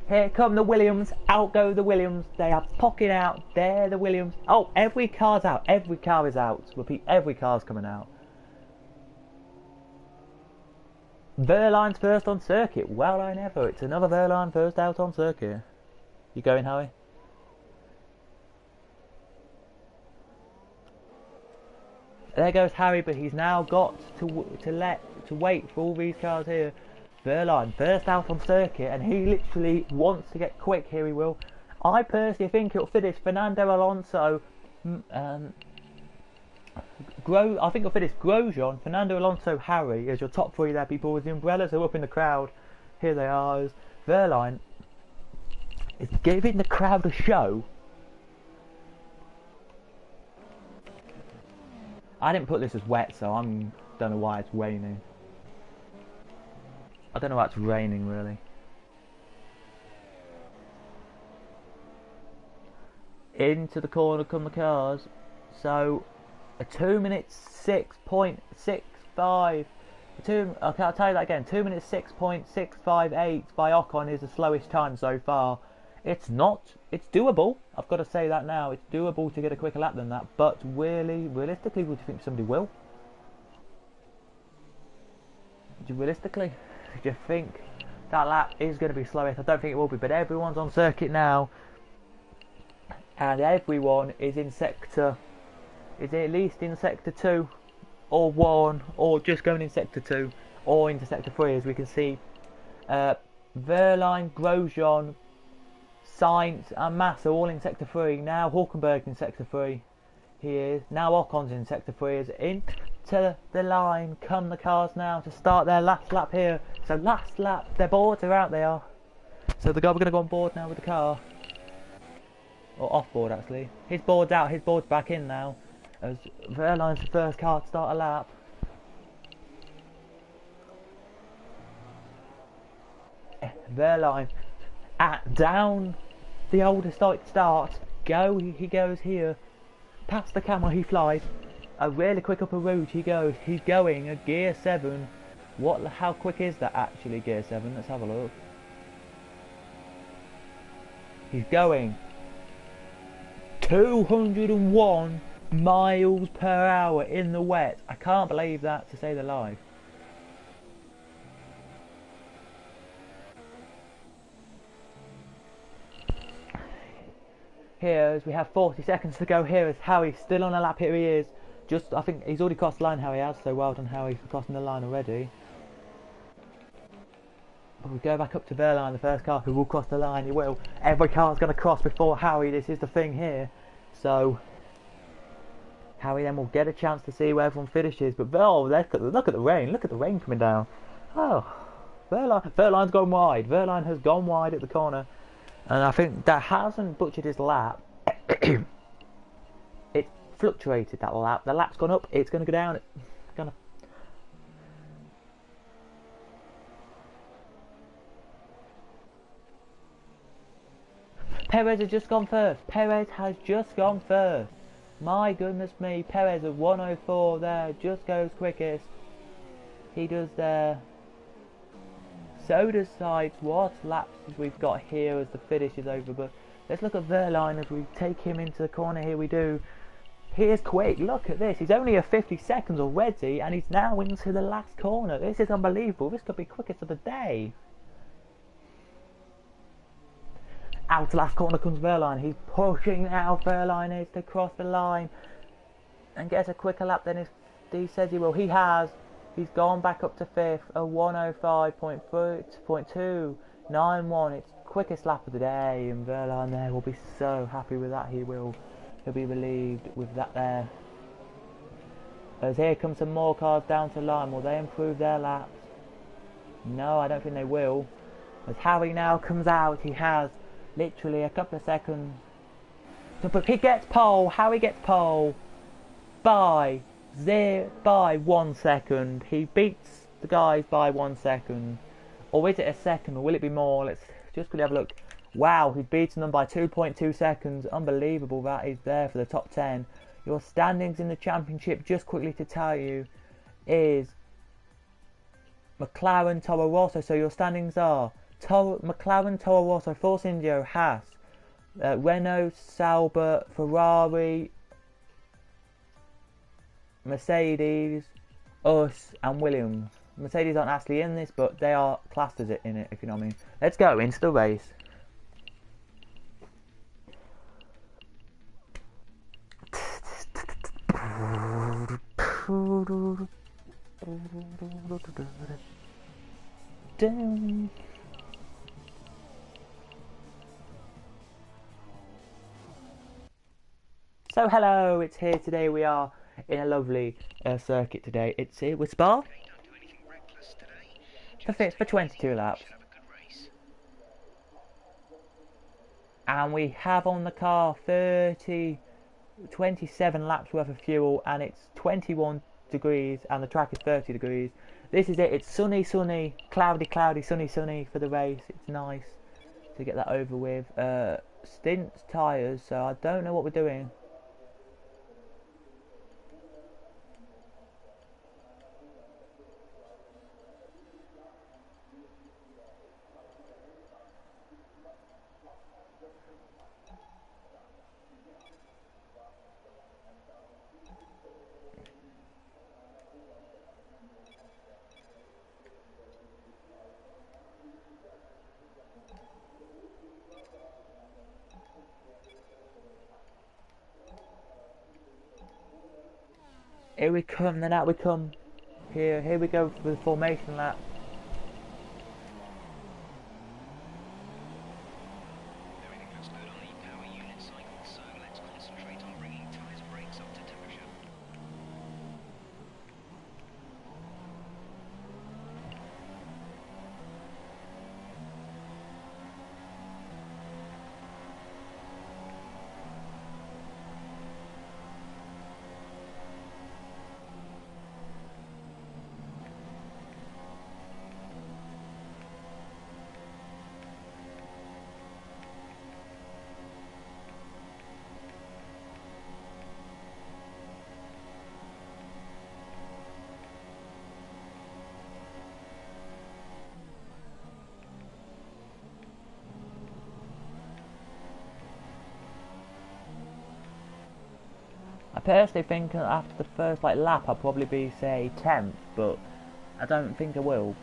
Here come the Williams. Out go the Williams. They are pocket out. There the Williams. Oh, every car's out. Every car is out. Repeat, every car's coming out. Verline's first on circuit. Well, I never. It's another Verline first out on circuit. You going, Harry? There goes Harry, but he's now got to wait for all these cars here. Verline first out on circuit, and he literally wants to get quick. Here he will. I personally think it'll finish Fernando Alonso. I think it'll finish Grosjean, Fernando Alonso, Harry as your top three there, people. With the umbrellas are up in the crowd. Here they are. As Verline is giving the crowd a show. I didn't put this as wet, so I don't know why it's raining. I don't know why it's raining really. Into the corner come the cars. So a 2 minutes 6.65. Okay, I'll tell you that again. 2 minutes 6.658 by Ocon is the slowest time so far. It's not. It's doable. I've got to say that now. It's doable to get a quicker lap than that. But really, realistically, would you think somebody will? Realistically, do you think that lap is going to be slowest? I don't think it will be. But everyone's on circuit now, and everyone is in sector. Is at least in sector 2 or 1, or just going in sector 2 or into sector 3, as we can see. Wehrlein, Grosjean, Sainz and Massa all in sector 3. Now Hulkenberg in sector 3. He is. Now Ocon's in sector 3. Is into the line come the cars now to start their last lap here. So last lap, their boards are out, they are. So the guy we're going to go on board now with the car. Or off board actually. His board's out, his board's back in now. As Wehrlein's the first car to start a lap. Wehrlein down the old historic start. He goes here. Past the camera he flies. A really quick upper route he goes. He's going a gear 7. How quick is that actually, gear 7? Let's have a look. He's going 201 miles per hour in the wet. I can't believe that, to say the life. Here, as we have 40 seconds to go, here is Harry still on a lap. Here he is. I think he's already crossed the line, Harry has, so well done Harry for crossing the line already. But we go back up to Wehrlein, the first car who will cross the line. He will. Every car's going to cross before Harry. This is the thing here. So Harry then will get a chance to see where everyone finishes. But look at the rain. Look at the rain coming down. Oh, Wehrlein's gone wide. Wehrlein has gone wide at the corner. And I think that hasn't butchered his lap. It fluctuated, that lap. The lap's gone up, it's going to go down. It's gonna... Perez has just gone first. Perez has just gone first. My goodness me. Perez at 104 there. Just goes quickest. He does there. So does Sainz. What laps we've got here as the finish is over. But let's look at Wehrlein as we take him into the corner. Here we do. He is quick. Look at this. He's only at 50 seconds already, and he's now into the last corner. This is unbelievable. This could be quickest of the day. Out to last corner comes Wehrlein. He's pushing now. Wehrlein is to cross the line and gets a quicker lap than he says he will. He has. He's gone back up to 5th, a 105.291. It's quickest lap of the day, and Wehrlein there will be so happy with that. He'll be relieved with that there. As here come some more cars down to line. Will they improve their laps? No, I don't think they will. As Harry now comes out, he has literally a couple of seconds. But he gets pole. Harry gets pole by 1 second. He beats the guys by 1 second. Or is it a second, or will it be more? Let's just quickly have a look. Wow, he's beaten them by 2.2 seconds. Unbelievable that is there for the top 10. Your standings in the championship, just quickly to tell you, is McLaren, Toro Rosso. So your standings are McLaren, Toro Rosso, Force India, Haas, Renault, Sauber, Ferrari, Mercedes, us and Williams. Mercedes aren't actually in this, but they are classed as it in it, if you know what I mean. Let's go into the race. So hello, it's here today. We are in a lovely circuit today. It's here with Spa. For 22 laps. And we have on the car 30 27 laps worth of fuel, and it's 21 degrees and the track is 30 degrees. This is it. It's sunny, sunny, cloudy, cloudy, sunny, sunny for the race. It's nice to get that over with. Stints tyres, so I don't know what we're doing. Here we come, then out we come. Here we go for the formation lap. Everything looks good on the power unit cycle, so let's concentrate on bringing tyres, brakes up to temperature. I personally think after the first lap I'll probably be, say, 10th, but I don't think I will.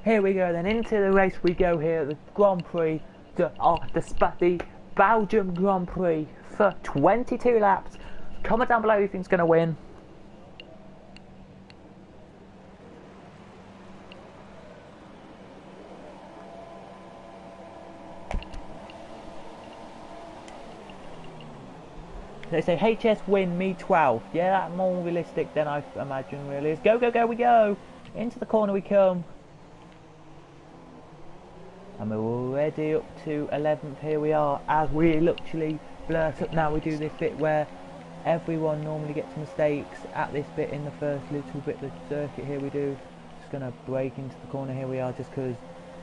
Here we go then, into the race we go here, the Grand Prix, the Belgium Grand Prix for 22 laps. Comment down below who you think's going to win. They say HS win, me 12th. Yeah, that's more realistic than I imagine really is. Go, go, go, we go! Into the corner we come. And we're already up to 11th. Here we are, as we literally blurt up now. We do this bit where everyone normally gets mistakes at this bit in the first little bit of the circuit. Here we do. Just going to break into the corner. Here we are, just because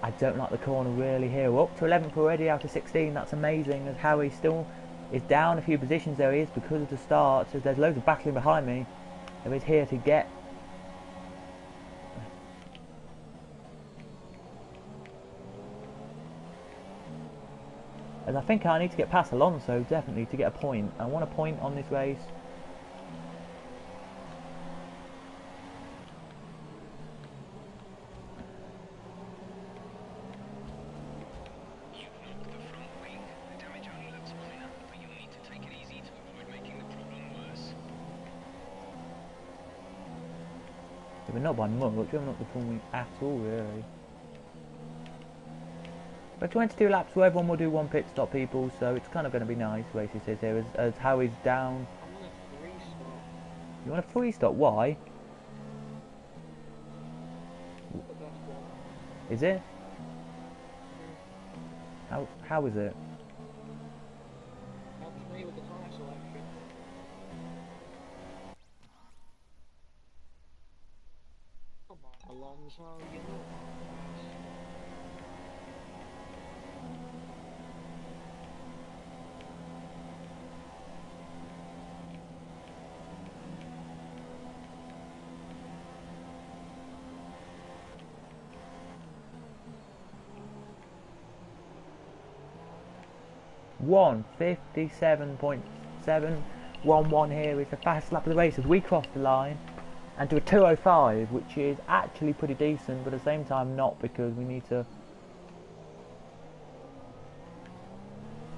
I don't like the corner really here. We're up to 11th already out of 16. That's amazing, as Harry still is down a few positions. There he is because of the start. So there's loads of battling behind me. There is here to get. As I think I need to get past Alonso, definitely, to get a point. I want a point on this race. You've knocked the front wing. The damage only looks minor, but you'll need to take it easy to avoid making the problem worse. but not by much. I'm not performing at all, really. But 22 laps, so everyone will do one pit stop, people. So it's kind of going to be nice. Racy says here, as Howie's down. I'm on a 3-stop. You want a free stop? Why? The best one. Is it? How is it? Helps me with the tyre selection. Come on, Alonso, you know what? One 57.711 here is the fastest lap of the race as we cross the line and do a 2:05, which is actually pretty decent, but at the same time not, because we need to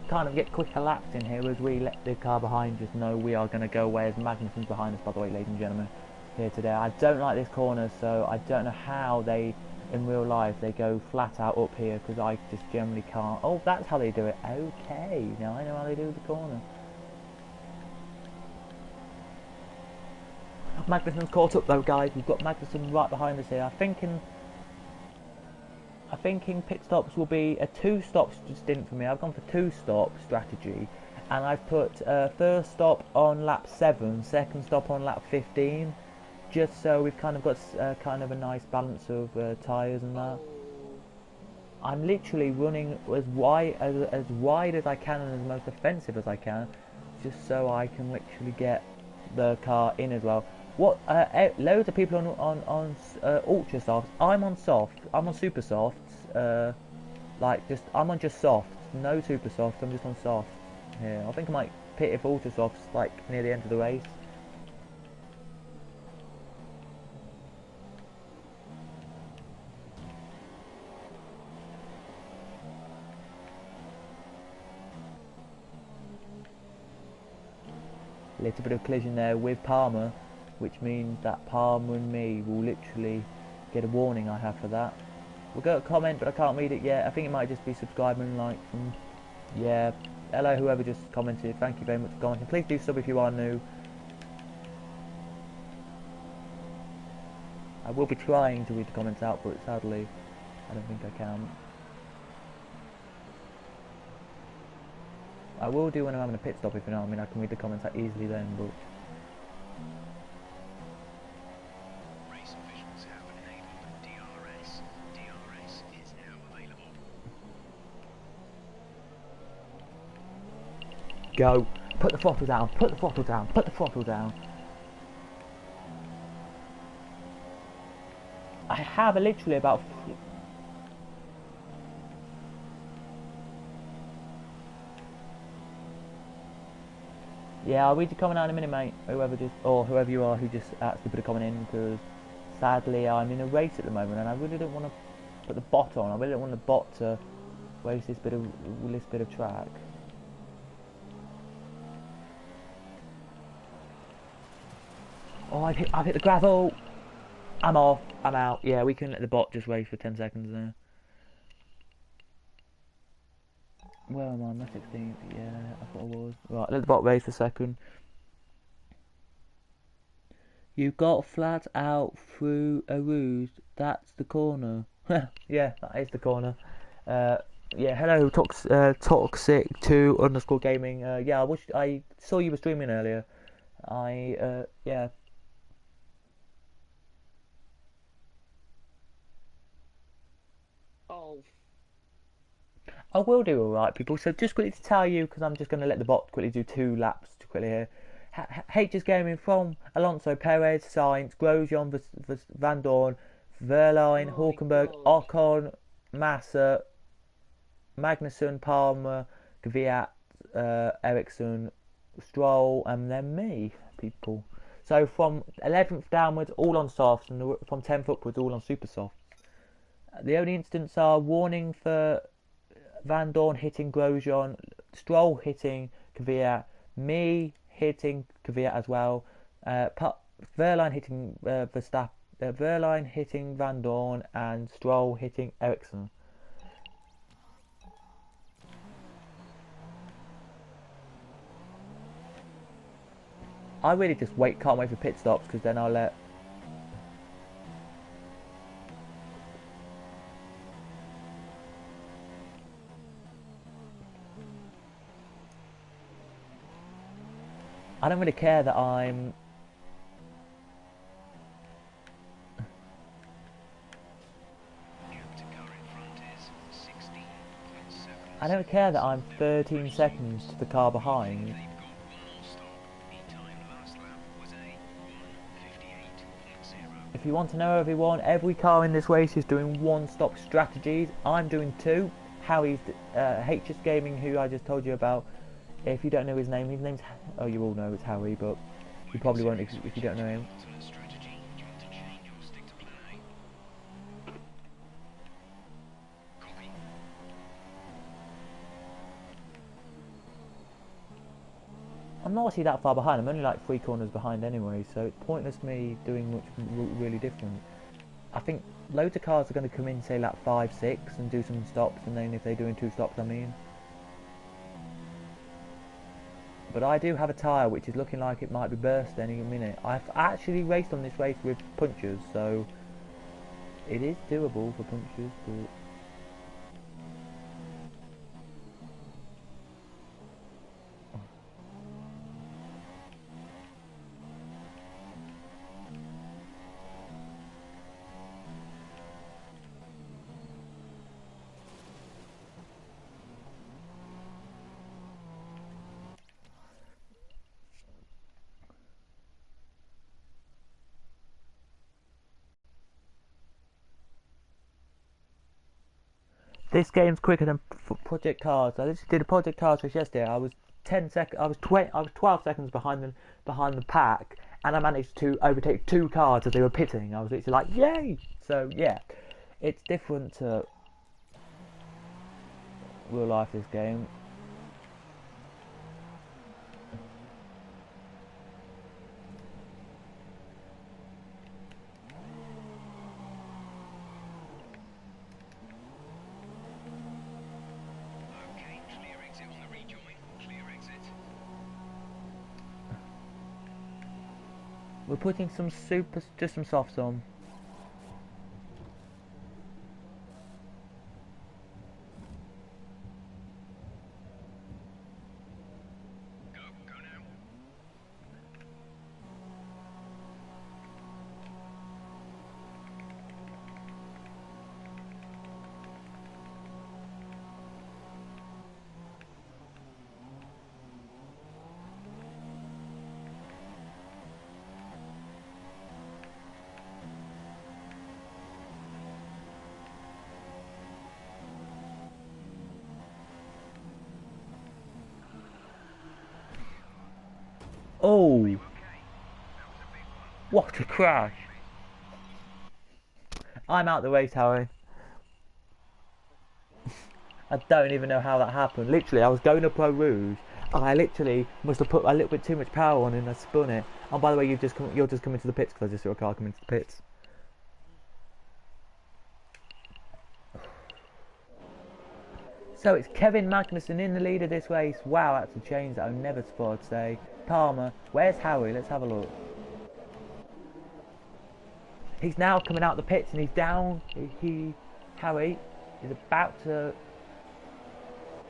kind of get quicker laps in here as we let the car behind just know we are going to go away, as Magnussen's behind us, by the way, ladies and gentlemen, here today. I don't like this corner, so I don't know how they, in real life, they go flat out up here, because I just generally can't. Oh, that's how they do it. Okay, now I know how they do the corner. Magnussen's caught up though, guys. We've got Magnussen right behind us here. I think in pit stops will be a 2-stop stint for me. I've gone for 2-stop strategy, and I've put first stop on lap 7, second stop on lap 15, just so we've kind of got kind of a nice balance of tyres and that. I'm literally running as wide as I can and as most offensive as I can, just so I can literally get the car in as well. What loads of people on ultra softs. I'm on soft. I'm on super softs. I'm on just softs. No super softs. I'm just on softs here. I think I might pit if ultra softs like near the end of the race. Little bit of collision there with Palmer, which means that Palmer and me will literally get a warning. I have for that. We'll go to comment, but I can't read it yet. I think it might just be subscribe and like from, yeah, hello whoever just commented, thank you very much for commenting. Please do sub if you are new. I will be trying to read the comments out, but sadly I don't think I can. I will do when I'm having a pit stop, if you know what I mean. I can read the comments out easily then, but Race officials have enabled DRS. DRS is now available. go. Put the throttle down, put the throttle down, put the throttle down. I have literally about... Yeah, I'll read your comment out in a minute, mate. Whoever you are who just actually put a comment in, because sadly I'm in a race at the moment and I really don't want to put the bot on. I really don't want the bot to waste this bit of track. Oh, I've hit the gravel. I'm off. I'm out. Yeah, we can let the bot just race for 10 seconds there. Where am I? My 16th. Yeah, I thought I was. Right, let the bot race for a second. You got flat out through a ruse. That's the corner. Yeah, that is the corner. Yeah, hello, Toxic2_gaming. Yeah, I saw you were streaming earlier. Yeah. Oh, I will do alright, people. So just quickly to tell you, because I'm just going to let the bot quickly do 2 laps quickly here. H is gaming from Alonso, Perez, Sainz, Grosjean, Van Dorn, Verline, Oh my Hulkenberg, God. Ocon, Massa, Magnussen, Palmer, Kvyat, Ericsson, Stroll, and then me, people. So from 11th downwards, all on softs, and from 10th upwards, all on super softs. The only instances are warning for Van Dorn hitting Grosjean, Stroll hitting Kvyat, me hitting Kvyat as well, Verline hitting Verline hitting Van Dorn and Stroll hitting Ericsson. I really just can't wait for pit stops because then I'll let. I don't really care that I'm. I don't care that I'm 13 seconds to the car behind. If you want to know, everyone, every car in this race is doing one-stop strategies. I'm doing two. Howie's HS Gaming, who I just told you about. If you don't know his name's... Oh, you all know it's Howie, but you probably won't if you don't know him. I'm not actually that far behind. I'm only like 3 corners behind anyway, so it's pointless me doing much really different. I think loads of cars are going to come in, say like 5, 6 and do some stops, and then if they're doing 2 stops, I mean. But I do have a tyre which is looking like it might be burst any minute. I've actually raced on this race with punctures, so it is doable for punctures, but... This game's quicker than Project Cars. I literally did a Project Cars race yesterday. I was 12 seconds behind the pack, and I managed to overtake 2 cars as they were pitting. I was literally like, yay! So yeah, it's different to real life. This game. We're putting some just some softs on. Go now. Oh, what a crash! I'm out the race, Harry. I don't even know how that happened. Literally, I was going up Eau Rouge. I literally must have put a little bit too much power on and I spun it. And by the way, you're just coming to the pits because I just saw a car coming to the pits. So it's Kevin Magnussen in the lead of this race. Wow, that's a change that I never thought I'd say. Palmer, where's Howie? Let's have a look. He's now coming out the pits and he's down. Howie is about to...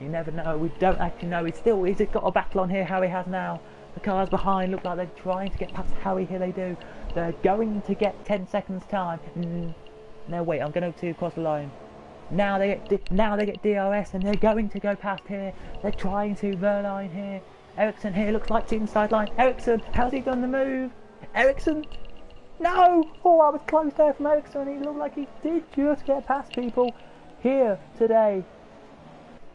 You never know. We don't actually know. He's got a battle on here. Howie has now. The cars behind look like they're trying to get past Howie. Here they do. They're going to get 10 seconds time. No, wait. I'm going to cross the line. Now they get DRS and they're going to go past here. They're trying to Verline here. Ericsson here looks like it's inside line. Ericsson, how's he done the move? Ericsson, no! Oh, I was close there from Ericsson. He looked like he did just get past people here today.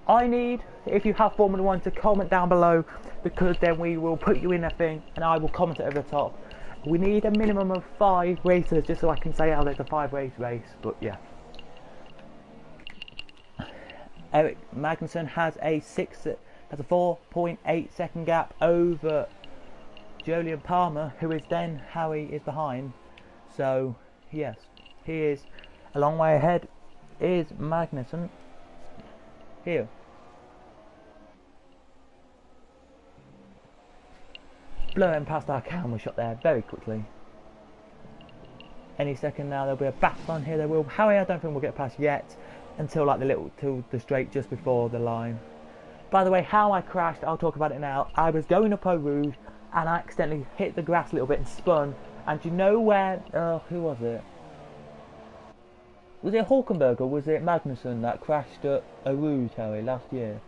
I need, if you have Formula 1, to comment down below, because then we will put you in a thing and I will comment it over the top. We need a minimum of 5 races just so I can say, oh, there's a 5-race race, but yeah. Eric Magnussen has a 4.8 second gap over Jolyon Palmer, who is then Howie is behind. So Yes, he is a long way ahead. Is Magnussen here? Blowing past our camera shot there very quickly. Any second now there'll be a battle on here. There will. Harry, I don't think we'll get past yet until like till the straight just before the line. By the way, how I crashed, I'll talk about it now. I was going up Eau Rouge and I accidentally hit the grass a little bit and spun. And do you know where? Who was it? Was it Hulkenberg or was it Magnussen that crashed at Eau Rouge, Harry, last year?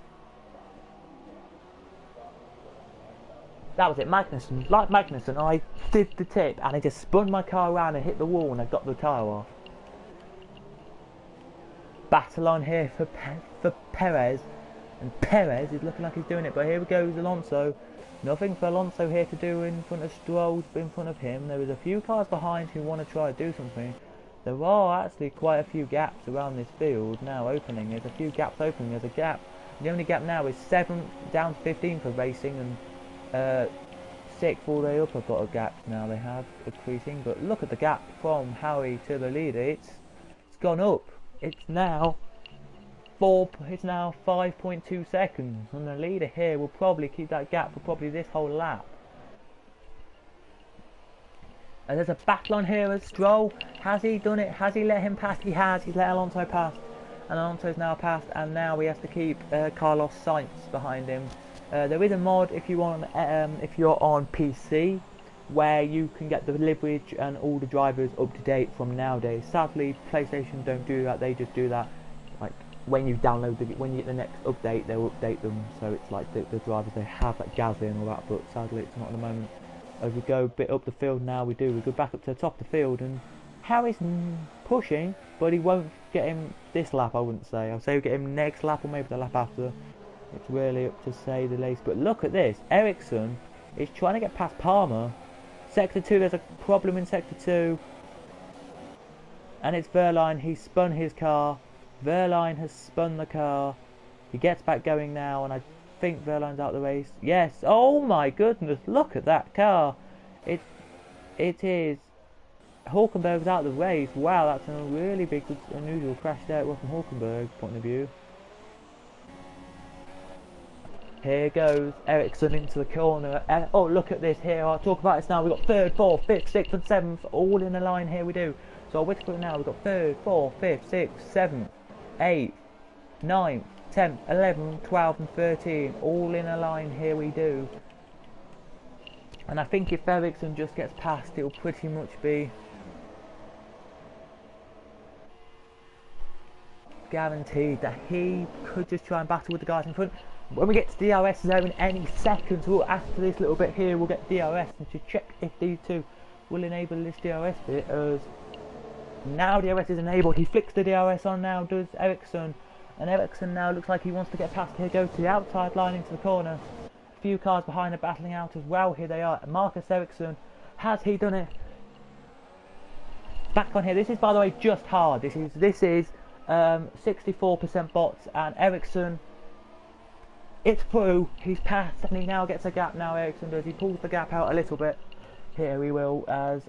That was it, Magnussen. Like Magnussen, I did the tip and I just spun my car around and hit the wall and I got the tyre off. Battle on here for Perez. And Perez is looking like he's doing it, but here goes Alonso. Nothing for Alonso here to do in front of Stroll, in front of him. There is a few cars behind who want to try to do something. There are actually quite a few gaps around this field now opening. There's a few gaps opening. There's a gap. The only gap now is 7 down to 15 for racing and 6 all the way up. I've got a gap now. They have increasing, but look at the gap from Harry to the leader. It's gone up. It's now 5.2 seconds, and the leader here will probably keep that gap for probably this whole lap. And there's a battle on here as Stroll. Has he done it? Has he let him pass? He has. He's let Alonso pass, and Alonso's now passed, and now he has to keep Carlos Sainz behind him. There is a mod if you if you're on PC where you can get the leverage and all the drivers up to date from nowadays. Sadly, PlayStation don't do that. They just do that like when you download when you get the next update, they'll update them. So it's like the drivers they have, like Gasly and all that. But sadly, it's not at the moment. As we go a bit up the field now, we go back up to the top of the field, and Harry's pushing, but he won't get him this lap. I wouldn't say. I'll say we'll get him next lap or maybe the lap after. It's really up to say the least. But look at this. Ericsson is trying to get past Palmer. Sector 2, there's a problem in Sector 2. And it's Wehrlein. He spun his car. Wehrlein has spun the car. He gets back going now, and I think Wehrlein's out of the race. Yes. Oh my goodness. Look at that car. It is. Hulkenberg's out of the race. Wow, that's a really big, unusual crash there. Well, from Hulkenberg's point of view. Here goes Ericsson into the corner. Oh, look at this here. I'll talk about this now. We've got 3rd, 4th, 5th, 6th and 7th all in a line. Here we do. So I'll wait for it now. We've got 3rd, 4th, 5th, 6th, 7th, 8th, 9th, 10th, 11th, 12th and 13 all in a line. Here we do. And I think if Ericsson just gets past, it'll pretty much be guaranteed that he could just try and battle with the guys in front. When we get to DRS zone any second, we'll after this little bit here, we'll get DRS and to check if these two will enable this DRS bit. As now DRS is enabled, he flicks the DRS on now, does Ericsson, and Ericsson now looks like he wants to get past here, go to the outside line into the corner. A few cars behind are battling out as well. Here they are. Marcus Ericsson, has he done it? Back on here. This is, by the way, just hard. This is 64% bots, and Ericsson. It's through, he's passed, and he now gets a gap now, Ericsson does. He pulls the gap out a little bit. Here we will, as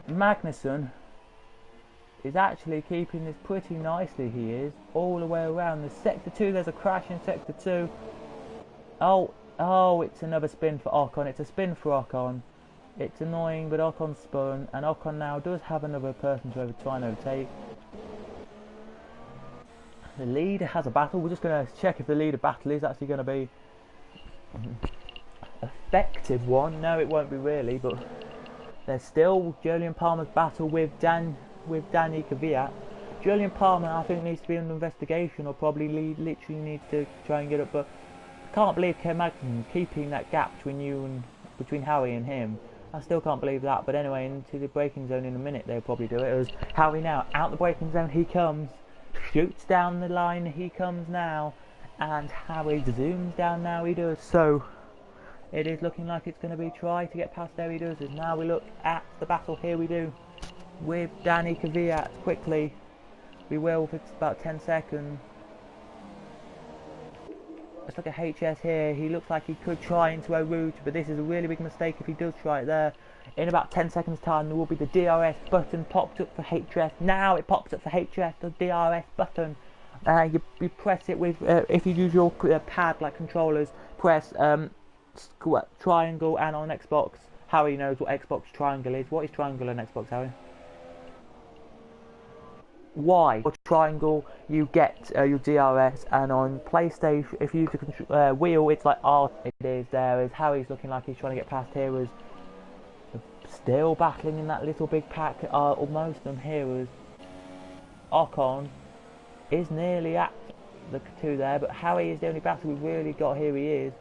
Magnussen is actually keeping this pretty nicely, he is, all the way around. The Sector 2, there's a crash in Sector 2. Oh, it's another spin for Ocon. It's a spin for Ocon. It's annoying, but Ocon spun, and Ocon now does have another person to try and overtake. The leader has a battle. We're just going to check if the leader battle is actually going to be effective one. No, it won't be really, but there's still Jolyon Palmer's battle with Danny Kvyat. Jolyon Palmer, I think, needs to be under investigation, or probably literally needs to try and get up. But I can't believe Ken Magnussen keeping that gap between Harry and him. I still can't believe that. But anyway, into the braking zone in a minute, they'll probably do it. As Harry now out the braking zone, he comes. Shoots down the line, he comes now, and Harry zooms down now, he does. So it is looking like it's going to be try to get past there, he does. And now we look at the battle, here we do, with Danny Kvyat. Quickly, we will, for about 10 seconds. Let's look at HS here. He looks like he could try into Eau Rouge, but this is a really big mistake if he does try it there. in about 10 seconds time there will be the DRS button popped up for HRS. Now it pops up for HRS, the DRS button. You press it with, if you use your pad like controllers, press triangle, and on Xbox, Harry knows what Xbox triangle is. What is triangle on Xbox, Harry? Y. For triangle, you get your DRS, and on PlayStation, if you use the wheel, it's like R. It is there. As Harry's looking like he's trying to get past Heroes. Still battling in that little big pack. Most of them Heroes. Ocon is nearly at the two there, but Harry is the only battle we've really got. Here he is.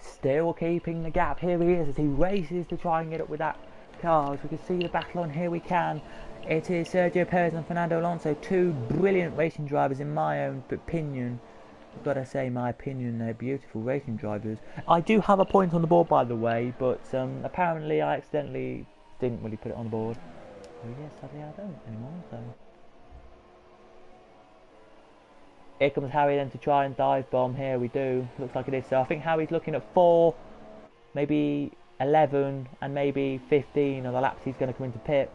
Still keeping the gap. Here he is as he races to try and get up with that car. As we can see the battle on, here we can. It is Sergio Perez and Fernando Alonso, two brilliant racing drivers in my own opinion. I've got to say my opinion, they're beautiful racing drivers. I do have a point on the board, by the way, but apparently I accidentally didn't really put it on the board. Oh yes, sadly I don't anymore, so... Here comes Harry then to try and dive bomb. Here we do. Looks like it is. So I think Harry's looking at 4, maybe 11, and maybe 15 of the laps he's going to come into pit.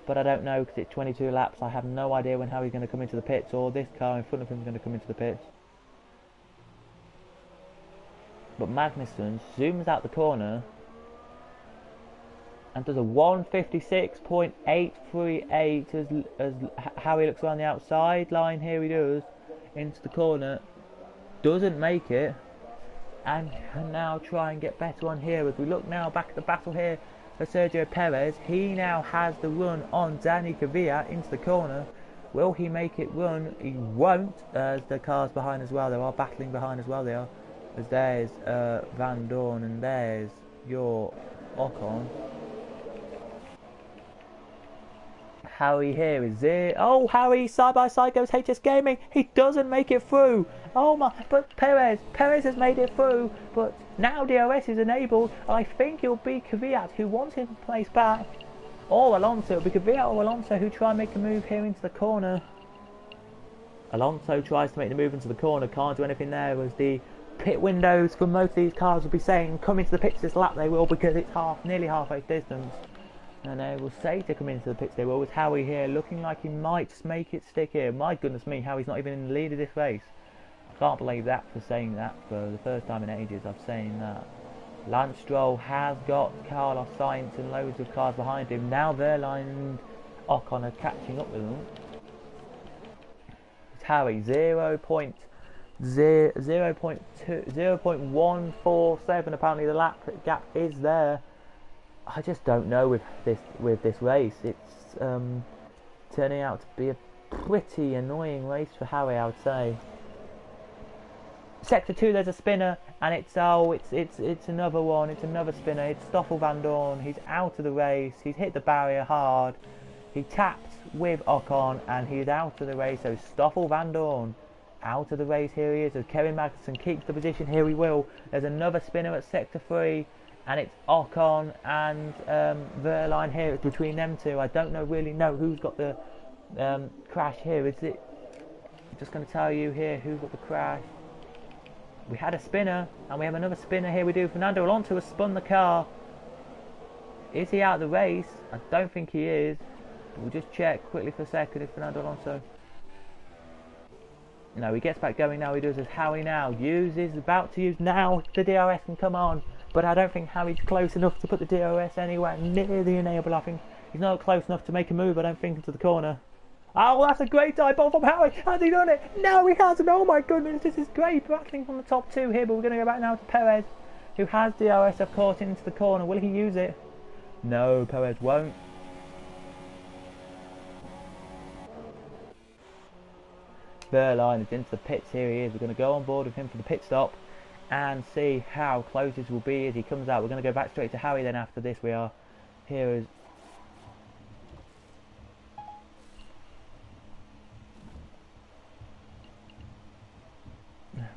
But I don't know because it's 22 laps. I have no idea when Harry's going to come into the pits, or this car in front of him is going to come into the pits. But Magnussen zooms out the corner and does a 156.838 as Harry looks around the outside line. Here he does. Into the corner, doesn't make it, and can now try and get better on here. As we look now back at the battle here for Sergio Perez, he now has the run on Danny Kvyat into the corner. Will he make it run? He won't, as the cars behind as well. They are battling behind as well. They are, as there's Van Dorn and there's your Ocon. Harry here is there. Oh, Harry side by side goes HS Gaming. He doesn't make it through. Oh my, but Perez has made it through. But now DRS is enabled. I think it'll be Kvyat who wants him to place back. Or Alonso. It'll be Kvyat or Alonso who try and make a move here into the corner. Alonso tries to make the move into the corner. Can't do anything there as the pit windows for most of these cars will be saying come into the pits this lap. They will, because it's nearly halfway distance. And they will say to come into the pits they will, with Howie here looking like he might just make it stick here. My goodness me, Howie's not even in the lead of this race. I can't believe that for saying that for the first time in ages. I'm saying that. Lance Stroll has got Carlos Sainz and loads of cars behind him. Now their line and Ocon are catching up with them. It's Howie 0.147. Apparently the lap gap is there. I just don't know with this race. It's turning out to be a pretty annoying race for Harry, I would say. Sector 2, there's a spinner, and it's another one. It's another spinner. It's Stoffel Van Dorn. He's out of the race. He's hit the barrier hard. He tapped with Ocon, and he's out of the race. So Stoffel Van Dorn out of the race. Here he is. As Kevin Magnussen keeps the position, here he will. There's another spinner at Sector 3. And it's Ocon and Verline here. It's between them two. I don't really know who's got the crash here. Is it? I'm just going to tell you here who's got the crash. We had a spinner, and we have another spinner here. We do. Fernando Alonso has spun the car. Is he out of the race? I don't think he is. We'll just check quickly for a second if Fernando Alonso. No, he gets back going now. He does as Howie now about to use now. The DRS can come on. But I don't think Harry's close enough to put the DRS anywhere near the enable. I think he's not close enough to make a move, I don't think, into the corner. Oh, that's a great dive bomb from Harry. Has he done it? No, he hasn't. Oh my goodness, this is great. Battling from the top two here, but we're going to go back now to Perez, who has DRS, of course, into the corner. Will he use it? No, Perez won't. Verline is into the pits. Here he is. We're going to go on board with him for the pit stop and see how close this will be as he comes out. We're going to go back straight to Harry then after this. We are here is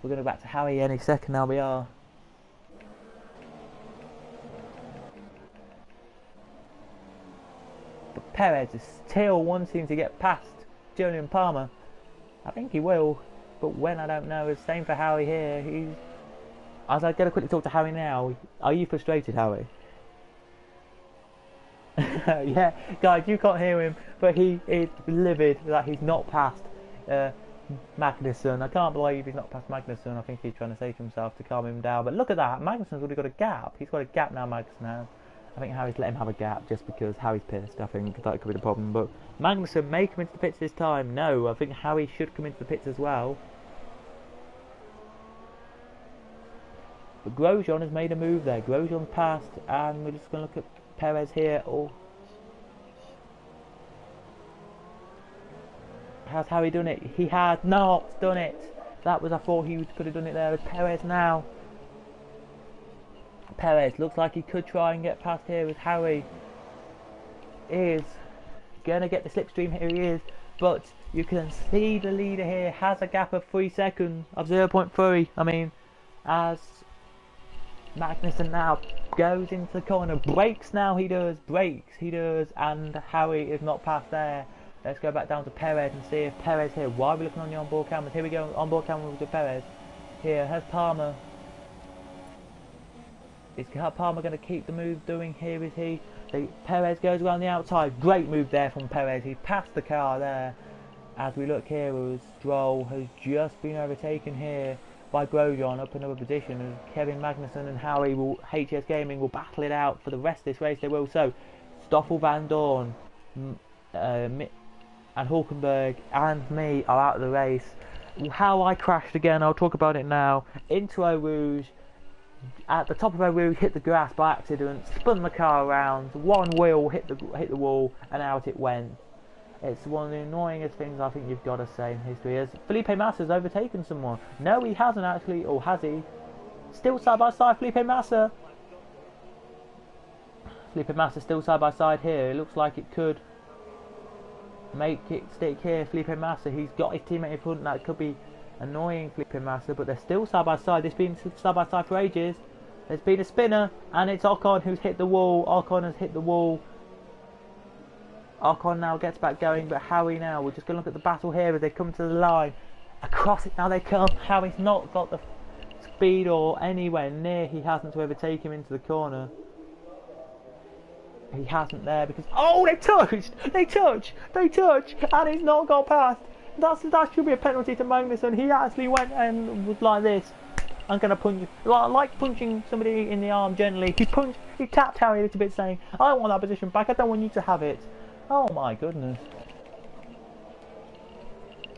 we're going to go back to Harry any second now. We are but Perez is still wanting to get past Julian Palmer. I think he will, but when I don't know. It's same for Harry here. as I get to quickly talk to Harry now, are you frustrated, Harry? Yeah, guys, you can't hear him, but he is livid that he's not past Magnussen. I can't believe he's not past Magnussen. I think he's trying to say to himself to calm him down. But look at that, Magnussen's already got a gap. He's got a gap now, Magnussen has. I think Harry's let him have a gap just because Harry's pissed. I think that could be the problem. But Magnussen may come into the pits this time. No, I think Harry should come into the pits as well. But Grosjean has made a move there. Grosjean's passed, and we're just going to look at Perez here. Oh. Has Harry done it? He has not done it. That was, I thought he could have done it there. It's Perez now. Perez looks like he could try and get past here as Harry is going to get the slipstream. Here he is. But you can see the leader here has a gap of 3 seconds, of 0.3. I mean, as Magnussen now goes into the corner, brakes now, he does, and Harry is not past there. Let's go back down to Perez and see if Perez here, why are we looking on the onboard cameras? Here we go, onboard cameras with Perez. Here, has Palmer. Is Palmer going to keep the move doing? Here is he. Perez goes around the outside. Great move there from Perez. He's passed the car there. As we look here, as Stroll has just been overtaken here by Grosjean up in another position, and Kevin Magnussen and Harry HS Gaming will battle it out for the rest of this race. They will. So Stoffel Van Dorn and Hulkenberg and me are out of the race. How I crashed again, I'll talk about it now. Into Eau Rouge, at the top of Eau Rouge, hit the grass by accident, spun the car around, one wheel hit the wall, and out it went. It's one of the annoyingest things I think you've got to say in history. As Felipe Massa's overtaken someone. No, he hasn't actually, or has he? Still side by side, Felipe Massa. Felipe Massa still side by side here. It looks like it could make it stick here. Felipe Massa, he's got his teammate in front. That could be annoying, Felipe Massa, but they're still side by side. They've been side by side for ages. There's been a spinner, and it's Ocon who's hit the wall. Ocon has hit the wall. Ocon now gets back going, but Harry now, we're just going to look at the battle here as they come to the line. Across it now they come. Harry's not got the speed or anywhere near. He hasn't to overtake him into the corner. He hasn't there because, oh, they touch, and he's not got past. That should be a penalty to Magnussen. He actually went and was like this. I'm going to punch you. Like punching somebody in the arm gently. He tapped Harry a little bit saying, I want that position back. I don't want you to have it. Oh my goodness.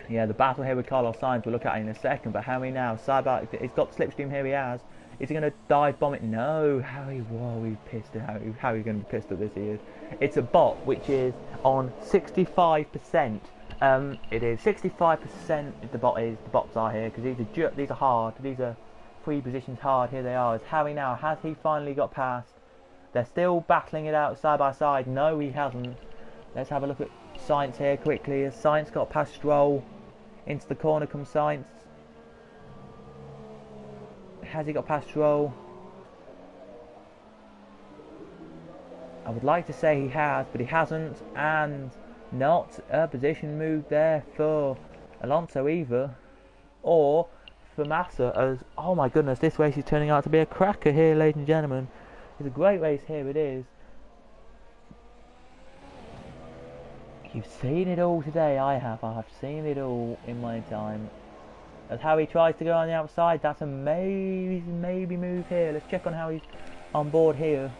Yeah, the battle here with Carlos Sainz we'll look at in a second. But Harry now, side by, he's got the slipstream here he has. Is he going to dive bomb it? No, Harry, whoa, he's pissed at Harry. Harry's going to be pissed at this, he is. It's a bot which is on 65%. It is 65%. The bots are here because these are hard. These are 3 positions hard. Here they are. Is Harry now? Has he finally got past? They're still battling it out side by side. No, he hasn't. Let's have a look at Sainz here quickly. As Sainz got past Stroll, into the corner comes Sainz. Has he got past Stroll? I would like to say he has, but he hasn't, and not a position move there for Alonso either, or for Massa. As oh my goodness, this race is turning out to be a cracker here, ladies and gentlemen. It's a great race here. It is. You've seen it all today. I have. I've seen it all in my time. As Harry tries to go on the outside, that's a maybe move here. Let's check on how he's on board here.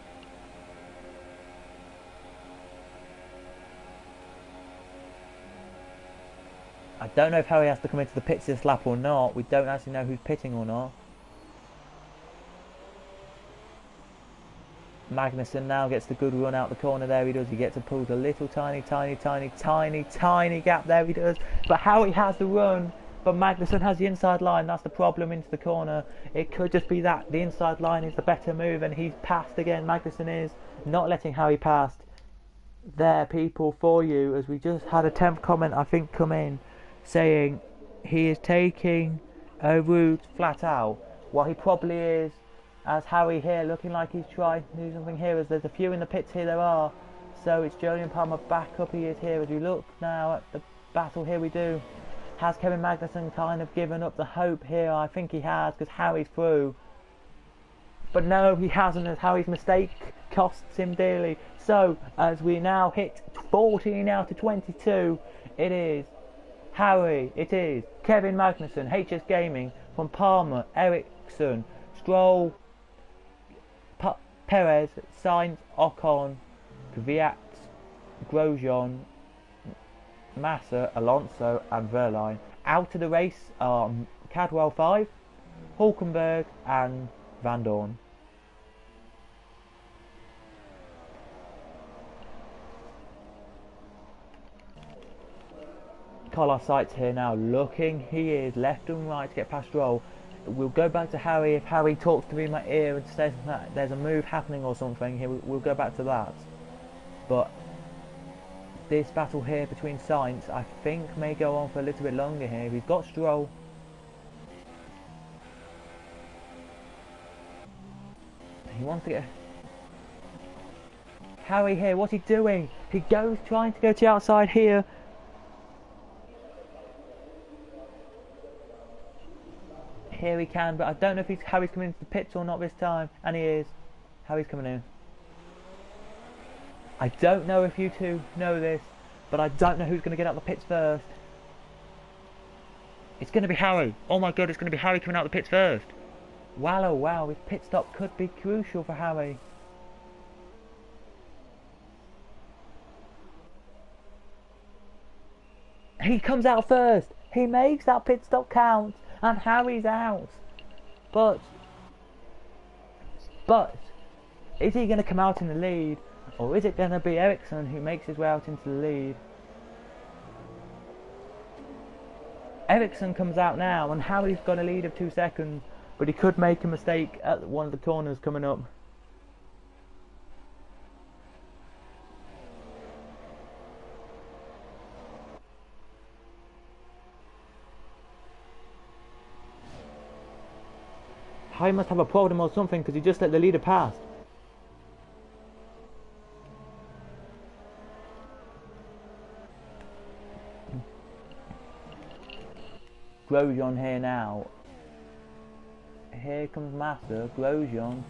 I don't know if Harry has to come into the pits this lap or not. We don't actually know who's pitting or not. Magnussen now gets the good run out the corner. There he does. He gets to pull the little tiny gap. There he does. But Harry has the run. But Magnussen has the inside line. That's the problem into the corner. It could just be that the inside line is the better move, and he's passed again. Magnussen is not letting Harry pass. There, people, for you, as we just had a temp comment, I think, come in, saying he is taking a route flat out. Well, he probably is. As Harry here, looking like he's trying to do something here, as there's a few in the pits here, there are. So it's Julian Palmer back up, he is here. As we look now at the battle here, we do. Has Kevin Magnussen kind of given up the hope here? I think he has, because Harry's through. But no, he hasn't, as Harry's mistake costs him dearly. So, as we now hit 14 out of 22, it is Harry, it is Kevin Magnussen, HS Gaming, from Palmer, Ericsson, Stroll, Perez, Sainz, Ocon, Kvyat, Grosjean, Massa, Alonso and Verline. Out of the race are Cadwell 5, Hulkenberg and Van Dorn. Carlos Sainz here now looking, he is left and right to get past Stroll. We'll go back to Harry. If Harry talks to me in my ear and says that there's a move happening or something, we'll go back to that. But this battle here between Sainz, I think, may go on for a little bit longer here. We've got Stroll. He wants to get... Harry here, what's he doing? He goes trying to go to the outside here. Here he can, but I don't know if Harry's coming into the pits or not this time. And he is. Harry's coming in. I don't know if you two know this, but I don't know who's going to get out the pits first. It's going to be Harry. Oh my god, it's going to be Harry coming out the pits first. Wow, oh wow, his pit stop could be crucial for Harry. He comes out first. He makes that pit stop count. And Harry's out. But is he going to come out in the lead? Or is it going to be Ericsson who makes his way out into the lead? Ericsson comes out now and Harry's got a lead of 2 seconds. But he could make a mistake at one of the corners coming up. Harry must have a problem or something because he just let the leader pass. Grosjean here now. Here comes Massa. Grosjean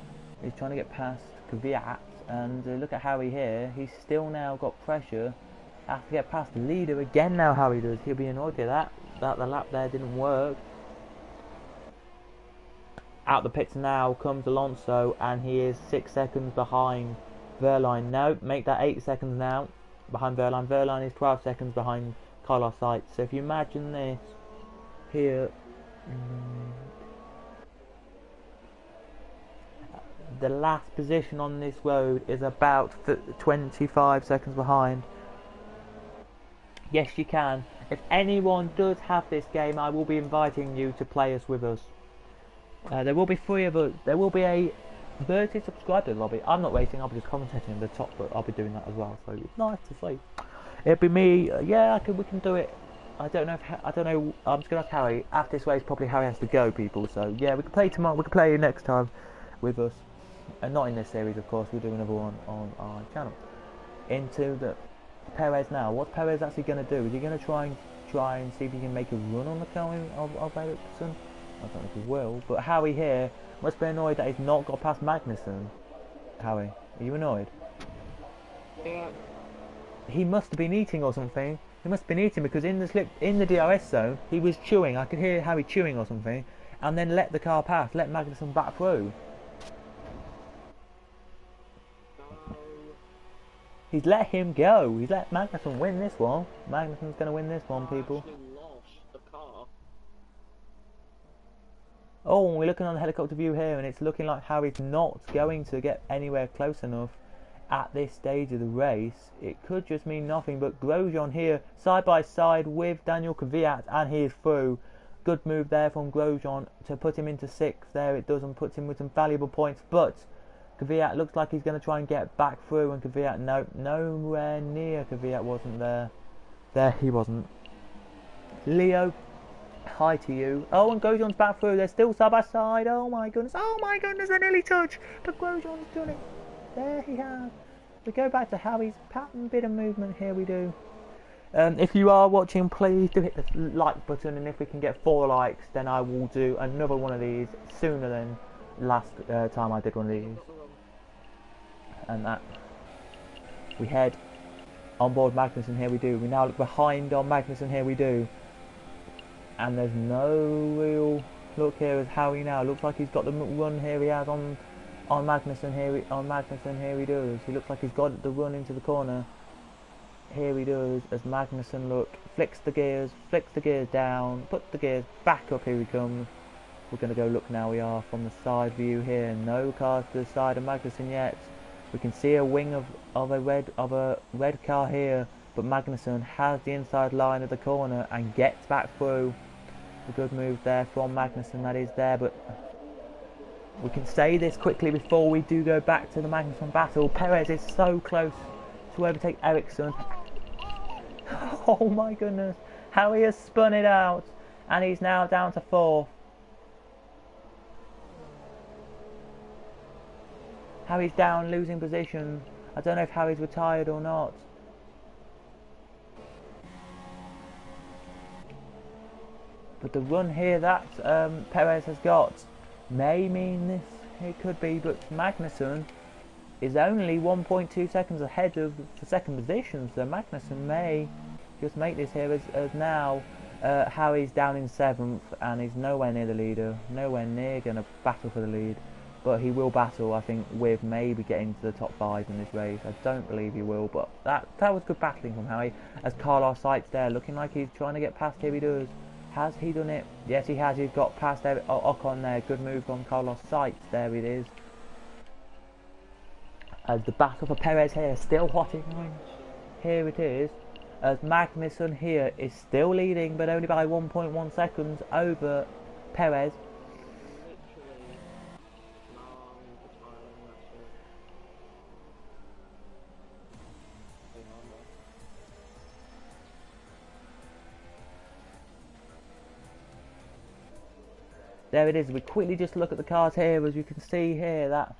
is trying to get past Kvyat, and look at Harry here. He's still now got pressure. Has to get past the leader again now. Harry does. He'll be annoyed at that the lap there didn't work. Out the pits now comes Alonso, and he is 6 seconds behind Verline. No, make that 8 seconds now behind Verline. Verline is 12 seconds behind Carlos Sainz. So if you imagine this here, the last position on this road is about 25 seconds behind. Yes, you can. If anyone does have this game, I will be inviting you to play us with us. There will be 3 of us. There will be a 30 subscriber lobby. I'm not racing. I'll be just commentating at the top, but I'll be doing that as well. So it's nice to see. It'll be me. Yeah, we can do it. I don't know. I'm just gonna ask Harry. After this race, probably Harry has to go, people. So yeah, we can play tomorrow. We can play next time with us, and not in this series, of course. We'll do another one on our channel. Into the Perez now. What's Perez actually gonna do? Is he gonna try and see if he can make a run on the car of Ericsson? I don't know if he will, but Harry here must be annoyed that he's not got past Magnussen. Harry, are you annoyed? Yeah. He must have been eating or something. He must have been eating because in the DRS zone, he was chewing. I could hear Harry chewing or something, and then let the car pass, let Magnussen back through. No. He's let him go. He's let Magnussen win this one. Magnussen's going to win this one, people. Actually lost the car. Oh, we're looking on the helicopter view here, and it's looking like Harry's not going to get anywhere close enough at this stage of the race. It could just mean nothing, but Grosjean here, side by side with Daniel Kvyat, and he is through. Good move there from Grosjean to put him into 6th. There it does, and puts him with some valuable points, but Kvyat looks like he's going to try and get back through, and Kvyat, no, nowhere near. Kvyat wasn't there. There he wasn't. Leo, hi to you. Oh, and Grosjean's back through. They're still side by side. Oh my goodness, they nearly touch, but Grosjean's done it. There he has. We go back to Harry's pattern bit of movement here. We do. If you are watching, please do hit the like button, and if we can get 4 likes, then I will do another one of these sooner than last time I did one of these. And that we head on board Magnussen, here we do. We now look behind on Magnussen, here we do. And there's no real look here as Harry now. Looks like he's got the run here he has on Magnussen, here he does. He looks like he's got the run into the corner. Here he does as Magnussen flicks the gears down, puts the gears back up, here he comes. We're gonna go look now, we are from the side view here. No cars to the side of Magnussen yet. We can see a wing of a red car here, but Magnussen has the inside line of the corner and gets back through. A good move there from Magnussen, that is there, but we can say this quickly before we do go back to the Magnussen battle. Perez is so close to overtake Ericsson. Oh my goodness, how he has spun it out, and he's now down to 4th. Harry's down, losing position. I don't know if Harry's retired or not. But the run here that Perez has got may mean this. It could be, but Magnussen is only 1.2 seconds ahead of the second position. So Magnussen may just make this here as now Harry's down in 7th and he's nowhere near the leader. Nowhere near going to battle for the lead. But he will battle, I think, with maybe getting to the top 5 in this race. I don't believe he will, but that was good battling from Harry. As Carlos Sainz there, looking like he's trying to get past. Here he does. Has he done it? Yes, he has. He's got past Ocon there. Good move from Carlos Sainz. There it is. As the battle for Perez here, still hot in line. Here it is. As Magnussen here is still leading, but only by 1.1 seconds over Perez. There it is. We quickly just look at the cars here, as you can see here, that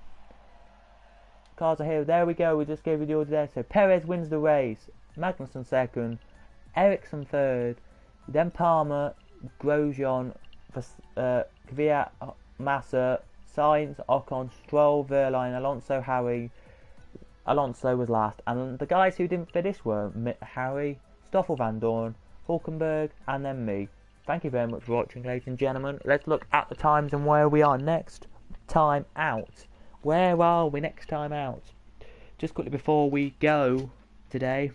cars are here. There we go. We just gave you the order there. So Perez wins the race, Magnussen 2nd, Ericsson 3rd, then Palmer, Grosjean, Kvyat, Massa, Sainz, Ocon, Stroll, Verline, Alonso, Harry. Alonso was last, and the guys who didn't finish were Harry, Stoffel Van Dorn, Hulkenberg, and then me. Thank you very much for watching, ladies and gentlemen. Let's look at the times and where we are next time out. Where are we next time out? Just quickly before we go today,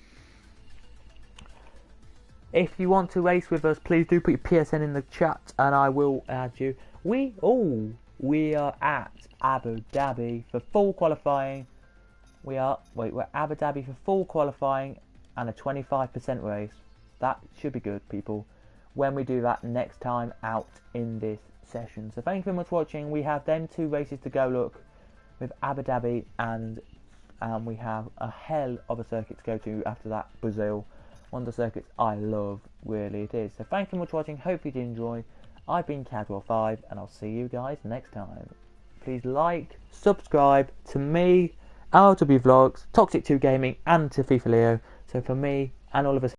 if you want to race with us, please do put your PSN in the chat and I will add you. We are at Abu Dhabi for full qualifying. We're Abu Dhabi for full qualifying and a 25% race. That should be good, people, when we do that next time out in this session. So thank you very much for watching. We have then 2 races to go, look, with Abu Dhabi, and we have a hell of a circuit to go to after that, Brazil. One of the circuits I love, really it is. So thank you very much for watching. Hope you did enjoy. I've been Cadwell5 and I'll see you guys next time. Please like, subscribe to me, RW Vlogs, Toxic2 Gaming and to FIFA Leo. So for me and all of us